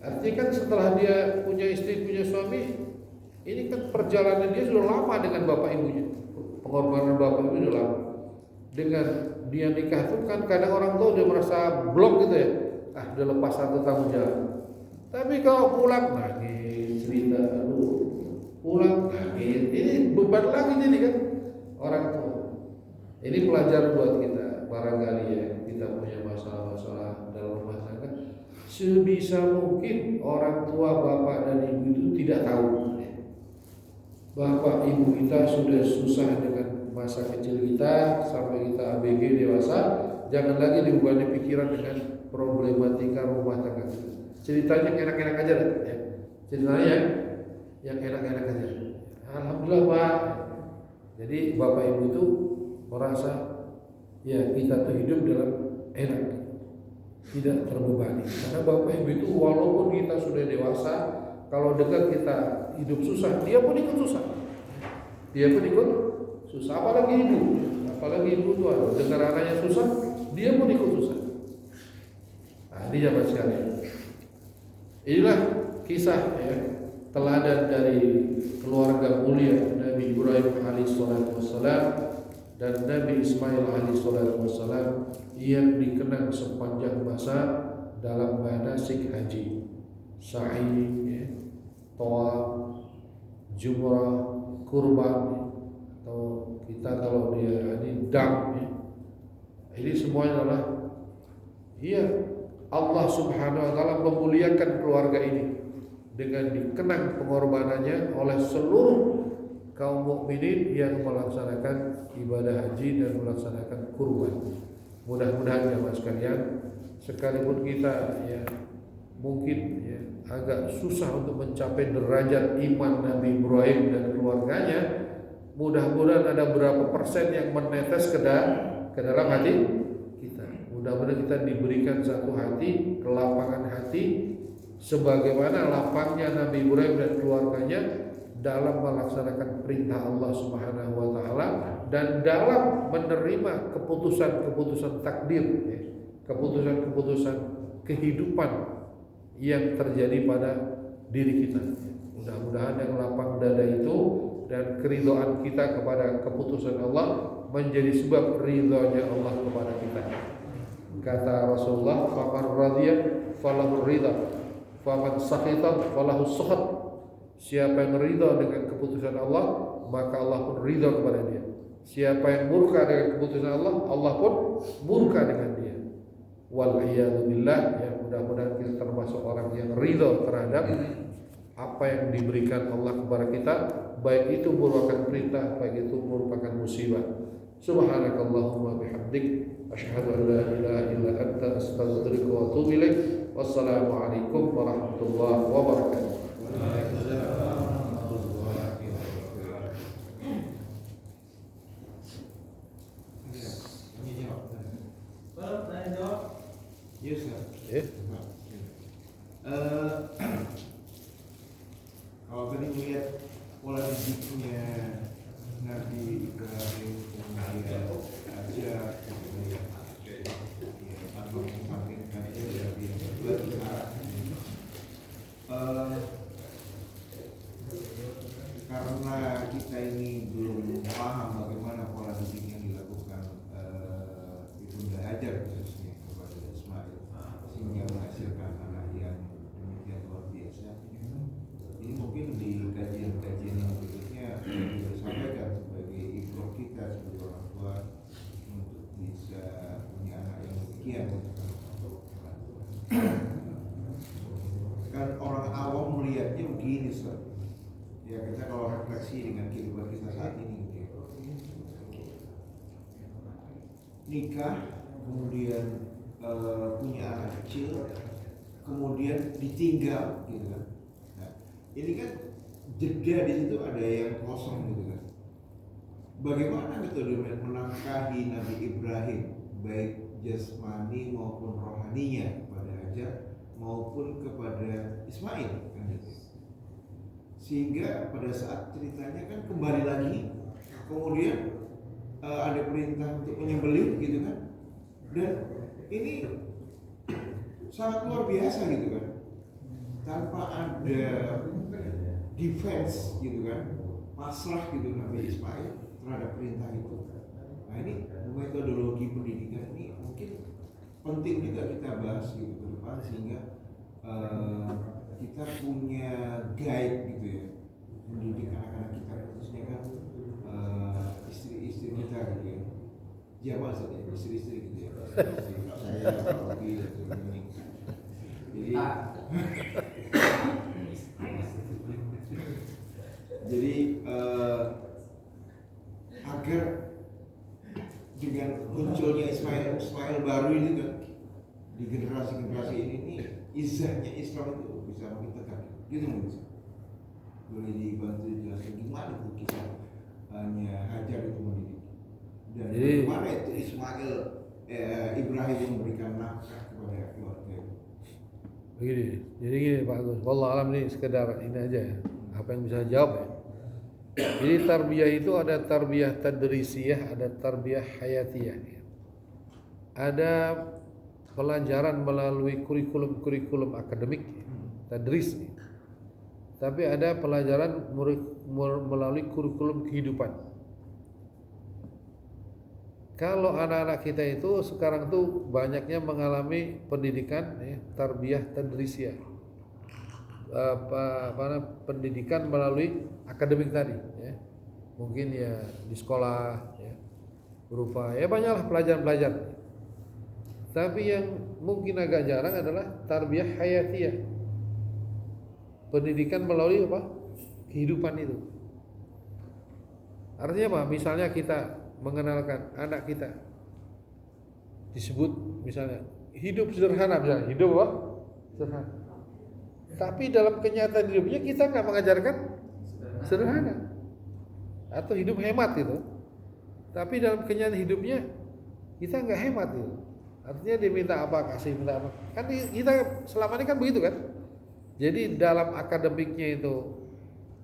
Artinya kan setelah dia punya istri, punya suami, ini kan perjalanan dia sudah lama dengan bapak ibunya. Pengorbanan bapak ibu sudah lama. Dengan dia nikah itu kan kadang orang tua udah merasa blok gitu ya. Ah, udah lepas satu tanggung jawab. Tapi kalau pulang nangis, cerita, pulang nangis, ini beban lagi jadi kan orang tua. Ini pelajaran buat kita, barangkali ya, kita punya masalah-masalah dalam rumah tangga. Sebisa mungkin orang tua, bapak dan ibu itu tidak tahu. Bapak ibu kita sudah susah dengan masa kecil kita sampai kita ABG dewasa, jangan lagi dibebani pikiran dengan problematika rumah tangga kita. Ceritanya yang enak-enak aja lah, ya. Ceritanya yang enak-enak aja. Alhamdulillah Pak. Jadi bapak ibu itu merasa ya kita tuh hidup dalam enak, tidak terbebani. Karena bapak ibu itu walaupun kita sudah dewasa, kalau dengar kita hidup susah, dia pun ikut susah. Dia pun ikut susah. Apalagi ibu tuh dengar anaknya susah, dia pun ikut susah. Nah, ini jabat sekalian. Inilah kisah ya, teladan dari keluarga mulia Nabi Ibrahim alaihissalam dan Nabi Ismail alaihissalam yang dikenang sepanjang masa dalam manasik haji, sa'i, ya, tawaf, jumrah, kurban, atau kita kalau dia ini dam, ya. Ini semuanya adalah Allah Subhanahu wa taala memuliakan keluarga ini dengan dikenang pengorbanannya oleh seluruh kaum mukminin yang melaksanakan ibadah haji dan melaksanakan kurban. Mudah-mudahan jemaah sekalian, sekalipun kita ya mungkin ya agak susah untuk mencapai derajat iman Nabi Ibrahim dan keluarganya, mudah-mudahan ada berapa persen yang menetes ke dalam hati kita. Mudah-mudahan kita diberikan satu hati, kelapangan hati sebagaimana lapangnya Nabi Ibrahim dan keluarganya dalam melaksanakan perintah Allah Subhanahu wa taala dan dalam menerima keputusan-keputusan takdir, ya, keputusan-keputusan kehidupan yang terjadi pada diri kita. Mudah-mudahan yang lapang dada itu dan keridhaan kita kepada keputusan Allah menjadi sebab ridhonya Allah kepada kita. Kata Rasulullah, "Faman radiya falahu ridha, faman sakhita falahu sakhat." Siapa yang ridha dengan keputusan Allah, maka Allah pun ridha kepada dia. Siapa yang murka dengan keputusan Allah, Allah pun murka dengan dia. Wal-iyadu billah, ya, mudah-mudahan kita termasuk orang yang ridha terhadap apa yang diberikan Allah kepada kita, baik itu merupakan perintah, baik itu merupakan musibah. Subhanakallahumma bihamdik, asyhadu an la ilaha illa anta, astaghfiruka wa atubu ilaik. Wassalamualaikum warahmatullahi wabarakatuh. Yes, sir. Kalau tadi melihat pola hidupnya Nabi Ibrahim, kemudian aja, kemudian atau semakin kaya dari karena kita ini belum paham bagaimana pola hidup yang dilakukan Ibunda Hajar khususnya kepada Ismail sehingga menghasilkan anak yang demikian luar biasa. Ini mungkin di kajian-kajian yang berikutnya bisa disampaikan sebagai ibroh kita sebagai orang tua untuk bisa punya anak yang demikian. Kan orang awam melihatnya begini, Ustaz. Ya, kita kalau refleksi dengan kehidupan kita saat ini, gitu. Nikah, kemudian punya anak kecil, kemudian ditinggal, gitu kan. Nah, ini kan jeda di situ ada yang kosong, gitu kan. Bagaimana metode menafkahi Nabi Ibrahim, baik jasmani maupun rohaninya kepada Hajar maupun kepada Ismail, kan gitu. sehingga pada saat ceritanya kan kembali lagi, kemudian ada perintah untuk menyembelih gitu kan, dan ini sangat luar biasa gitu kan, tanpa ada defense gitu kan, pasrah gitu Nabi Ismail terhadap perintah itu. Nah ini metodologi pendidikan ini mungkin penting juga kita bahas gitu ke depan, sehingga kita punya guide gitu ya, mendidik anak-anak kita, khususnya kan istri-istri kita gitu ya, Jawa saja istri-istri gitu ya, saya Robi dan sebagainya. Jadi agar dengan munculnya Ismail baru ini kan di generasi ini nih, izahnya Islam itu bisa makin tegak gitu mungkin. Boleh dibantu jelaskan gimana tuh kisah hanya Hajar itu mendidik, dan bagaimana itu Ismail Ibrahim memberikan nafkah kepada keluarga itu. Begini, jadi gini Pak Agus, wallah alam ini sekedar ini aja ya, apa yang bisa jawab ya. Jadi tarbiyah itu ada tarbiyah tadrisiyah, ada tarbiyah hayatiyah. Ada pelajaran melalui kurikulum akademik, tadris. Tapi ada pelajaran melalui kurikulum kehidupan. Kalau anak-anak kita itu sekarang tuh banyaknya mengalami pendidikan tarbiyah tadrisiyah, pendidikan melalui akademik tadi ya. Mungkin ya di sekolah ya, berupa ya banyaklah pelajaran-pelajaran. Tapi yang mungkin agak jarang adalah tarbiyah hayatiyah, pendidikan melalui kehidupan itu. Artinya apa? Misalnya kita mengenalkan anak kita, disebut misalnya hidup sederhana, misalnya hidup sederhana. Tapi dalam kenyataan hidupnya kita nggak mengajarkan sederhana atau hidup hemat gitu. Tapi dalam kenyataan hidupnya kita nggak hemat gitu. Artinya dia minta apa kasih, minta apa. Kan kita selama ini kan begitu kan. Jadi dalam akademiknya itu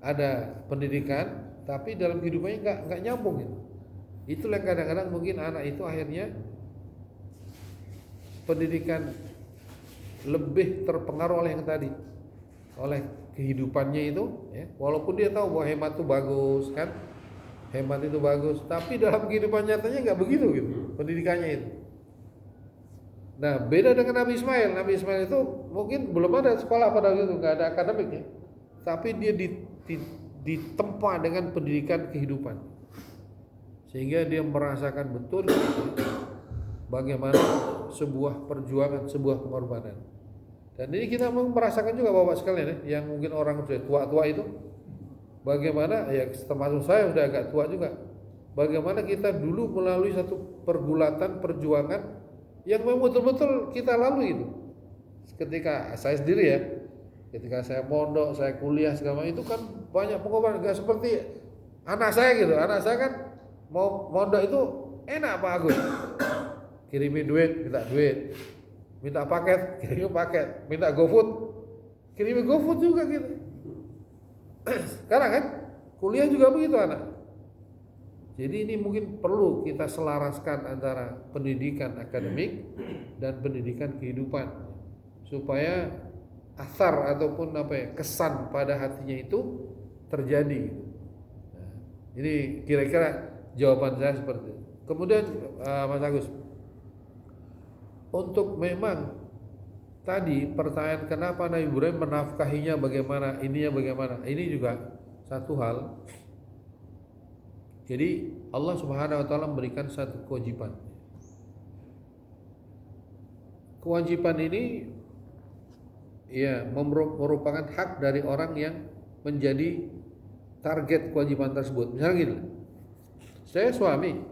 ada pendidikan, tapi dalam kehidupannya nggak nyambung gitu. Itulah kadang-kadang mungkin anak itu akhirnya pendidikan lebih terpengaruh oleh yang tadi, oleh kehidupannya itu ya. Walaupun dia tahu bahwa hemat itu bagus kan, hemat itu bagus, tapi dalam kehidupan nyatanya nggak begitu gitu pendidikannya itu. Nah beda dengan Nabi Ismail. Nabi Ismail itu mungkin belum ada sekolah pada waktu itu, nggak ada akademiknya, tapi dia ditempa dengan pendidikan kehidupan, sehingga dia merasakan betul bagaimana sebuah perjuangan, sebuah pengorbanan. Dan ini kita merasakan juga Bapak sekalian ya, yang mungkin orang sudah tua-tua itu, bagaimana ya termasuk saya sudah agak tua juga, bagaimana kita dulu melalui satu pergulatan perjuangan yang memang betul-betul kita lalui itu. Ketika saya sendiri ya, ketika saya mondok, saya kuliah segala macam, itu kan banyak pengorbanan, gak seperti anak saya gitu. Anak saya kan mau mondok itu enak Pak Agus, kirimin duit, minta paket, kirimin paket, minta GoFood, kirimin GoFood juga gitu. Sekarang kan kuliah juga begitu anak. Jadi ini mungkin perlu kita selaraskan antara pendidikan akademik dan pendidikan kehidupan, supaya asar ataupun kesan pada hatinya itu terjadi. Nah, ini kira-kira jawaban saya seperti itu. Kemudian Mas Agus, untuk memang tadi pertanyaan kenapa Nabi Ibrahim menafkahinya bagaimana, ininya bagaimana, ini juga satu hal. Jadi Allah Subhanahu wa taala memberikan satu kewajiban. Kewajiban ini ya merupakan hak dari orang yang menjadi target kewajiban tersebut. Misalnya gini, saya suami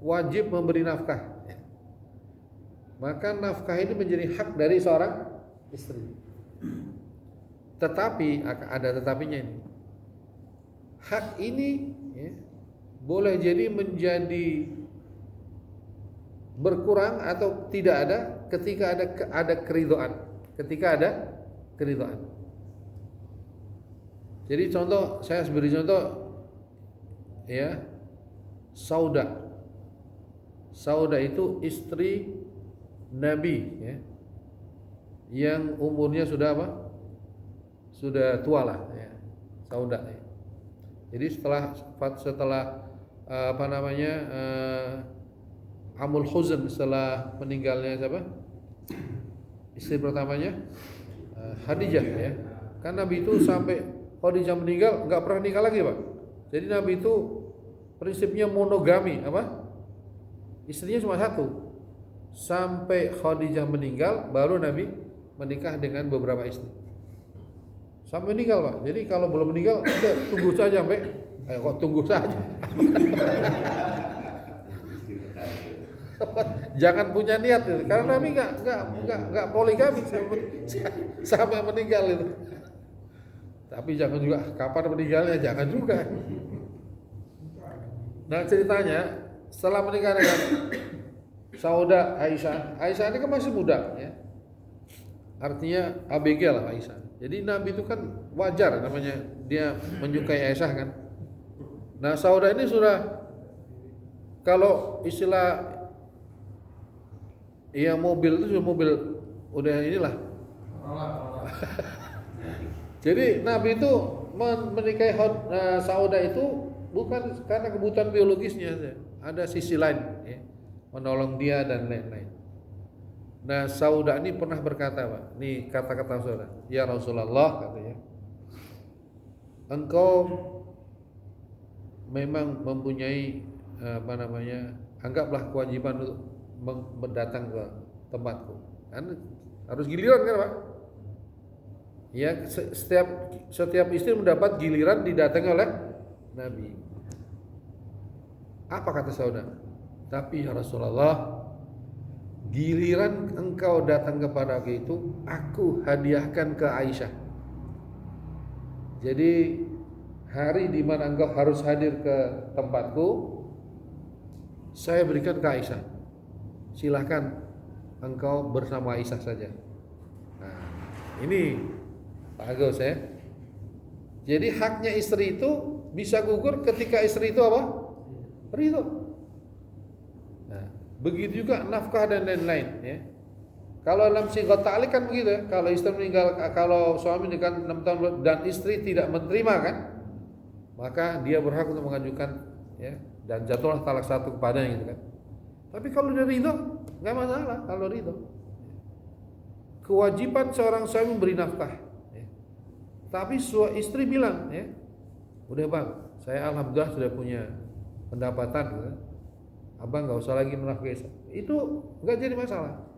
wajib memberi nafkah, maka nafkah ini menjadi hak dari seorang istri. Tetapi ada tetapinya ini. Hak ini ya, boleh jadi menjadi berkurang atau tidak ada ketika ada keridhaan. Ketika ada keridhaan. Jadi contoh, saya beri contoh ya, Sauda. Sauda itu istri Nabi ya, yang umurnya sudah apa? Sudah tua lah ya, Sauda ya. Jadi setelah apa namanya Amul Huzn, setelah meninggalnya siapa? Istri pertamanya Khadijah ya. Kan Nabi itu sampai Khadijah meninggal nggak pernah nikah lagi, Pak. Jadi Nabi itu prinsipnya monogami, apa? Istrinya cuma satu. Sampai Khadijah meninggal baru Nabi menikah dengan beberapa istri. Sampai meninggal, Pak. Jadi kalau belum meninggal, udah tunggu saja sampai kok tunggu saja. Jangan punya niat itu. Karena Nabi nggak poligami sampai meninggal itu. Tapi jangan juga kapan meninggalnya, jangan juga. Nah ceritanya setelah menikah dengan Sauda Aisyah ini kan masih muda ya. Artinya ABG lah Aisyah. Jadi Nabi itu kan wajar namanya dia menyukai Aisyah kan. Nah Sauda ini sudah, kalau istilah ya mobil itu sudah mobil udah inilah. Jadi Nabi itu menikahi Sauda itu bukan karena kebutuhan biologisnya, ada sisi lain ya, menolong dia dan lain-lain. Nah Sauda ini pernah berkata, Pak, ini kata-kata Sauda, ya Rasulullah katanya, engkau memang mempunyai apa namanya, anggaplah kewajiban untuk mendatang ke tempatku, kan harus giliran kan, Pak? Ya setiap istri mendapat giliran didatangi oleh Nabi. Apa kata Sauda? Tapi ya Rasulullah, giliran engkau datang kepada aku itu aku hadiahkan ke Aisyah. Jadi hari di mana engkau harus hadir ke tempatku, saya berikan ke Aisyah. Silahkan engkau bersama Aisyah saja. Nah, ini bagus ya. Jadi haknya istri itu bisa gugur ketika istri itu apa? Ridho. Nah, begitu juga nafkah dan lain-lain ya. Kalau dalam sighat ta'liq kan begitu ya. Kalau istri meninggal, kalau suami dengan 6 tahun dan istri tidak menerima kan, maka dia berhak untuk mengajukan ya, dan jatuhlah talak satu kepadanya gitu kan. Tapi kalau dia ridho, nggak masalah kalau ridho. Kewajiban seorang suami memberi nafkah. Ya. Tapi istri bilang, ya, udah bang, saya alhamdulillah sudah punya pendapatan, gitu. Abang nggak usah lagi menafkahi. Itu nggak jadi masalah.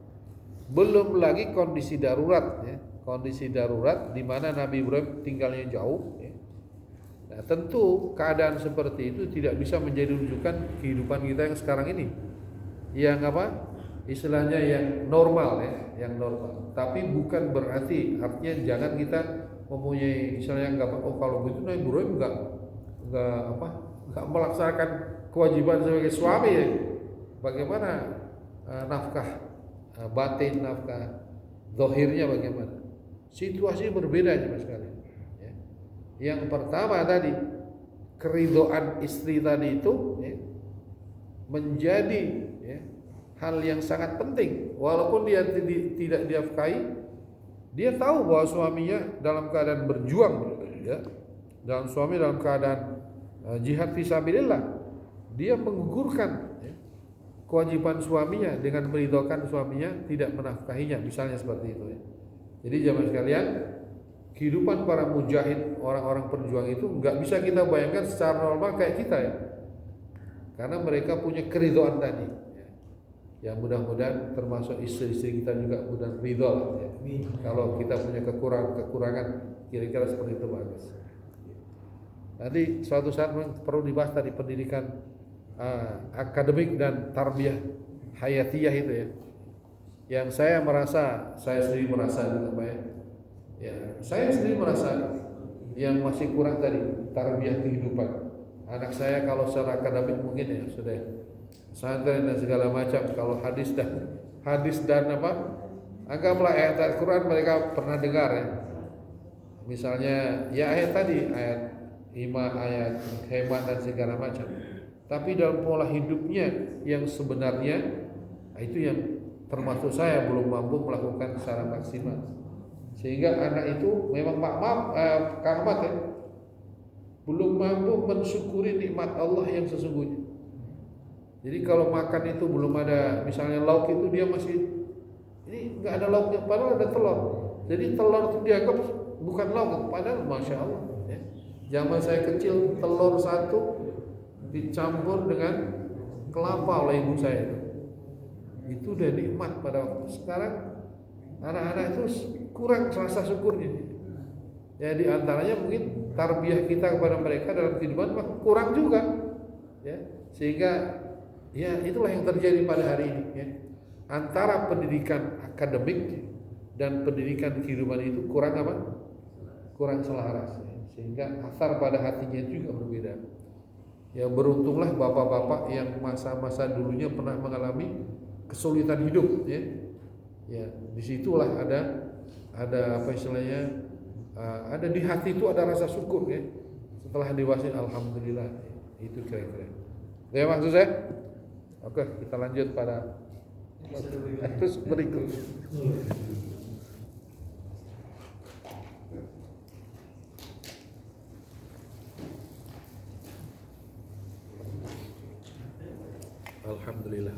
Belum lagi kondisi darurat, ya. Kondisi darurat di mana Nabi Ibrahim tinggalnya jauh. Ya. Nah, tentu keadaan seperti itu tidak bisa menjadi rujukan kehidupan kita yang sekarang ini. Yang apa? Istilahnya yang normal ya, yang normal. Tapi bukan berarti artinya jangan kita mempunyai misalnya kalau gitu Nabi Ibrahim enggak melaksanakan kewajiban sebagai suami ya. Bagaimana nafkah batin, nafkah zahirnya bagaimana? Situasi berbeda sama sekali. Ya. Yang pertama tadi keridhaan istri tadi itu ya, menjadi ya, hal yang sangat penting. Walaupun dia tidak dinafkahi, dia tahu bahwa suaminya dalam keadaan berjuang ya. Suami dalam keadaan jihad fisabilillah, dia menggugurkan ya, kewajiban suaminya dengan meridhokan suaminya tidak menafkahinya, misalnya seperti itu ya. Jadi jamaah sekalian, kehidupan para mujahid, orang-orang perjuang itu nggak bisa kita bayangkan secara normal kayak kita ya. Karena mereka punya keridhaan tadi. Ya mudah-mudahan termasuk istri-istri kita juga mudah ridho ya. Kalau kita punya kekurangan kira-kira seperti itu bagus. Nanti suatu saat perlu dibahas tadi pendidikan akademik dan tarbiyah hayatiyah itu ya. Yang saya sendiri merasa apa ya? Ya, saya sendiri merasa yang masih kurang tadi tarbiyah kehidupan. Anak saya kalau secara akademik mungkin ya sudah pesantren dan segala macam. Kalau hadis dan apa? Anggaplah ayat Al-Quran mereka pernah dengar ya. misalnya ya ayat tadi, ayat iman, ayat hemat dan segala macam. Tapi dalam pola hidupnya yang sebenarnya, itu yang termasuk saya belum mampu melakukan secara maksimal. Sehingga anak itu memang Kang Ahmad ya, belum mampu mensyukuri nikmat Allah yang sesungguhnya. Jadi kalau makan itu belum ada, misalnya lauk itu dia masih, ini nggak ada lauknya, padahal ada telur. Jadi telur itu dianggap bukan lauk, padahal masya Allah. Ya. Zaman saya kecil telur satu dicampur dengan kelapa oleh ibu saya itu udah nikmat pada waktu. Sekarang anak-anak itu kurang rasa syukurnya. Ya di antaranya mungkin tarbiyah kita kepada mereka dalam kehidupan kurang juga. Ya, sehingga ya itulah yang terjadi pada hari ini ya. Antara pendidikan akademik dan pendidikan kehidupan itu kurang apa? Kurang selaras ya. Sehingga asar pada hatinya juga berbeda. Ya beruntunglah bapak-bapak yang masa-masa dulunya pernah mengalami kesulitan hidup ya. Ya, disitulah ada apa istilahnya, ada di hati itu ada rasa syukur ya. Setelah dewasa alhamdulillah ya. Itu kira-kira. Ya maksud saya. Oke, kita lanjut pada terus berikut. Alhamdulillah.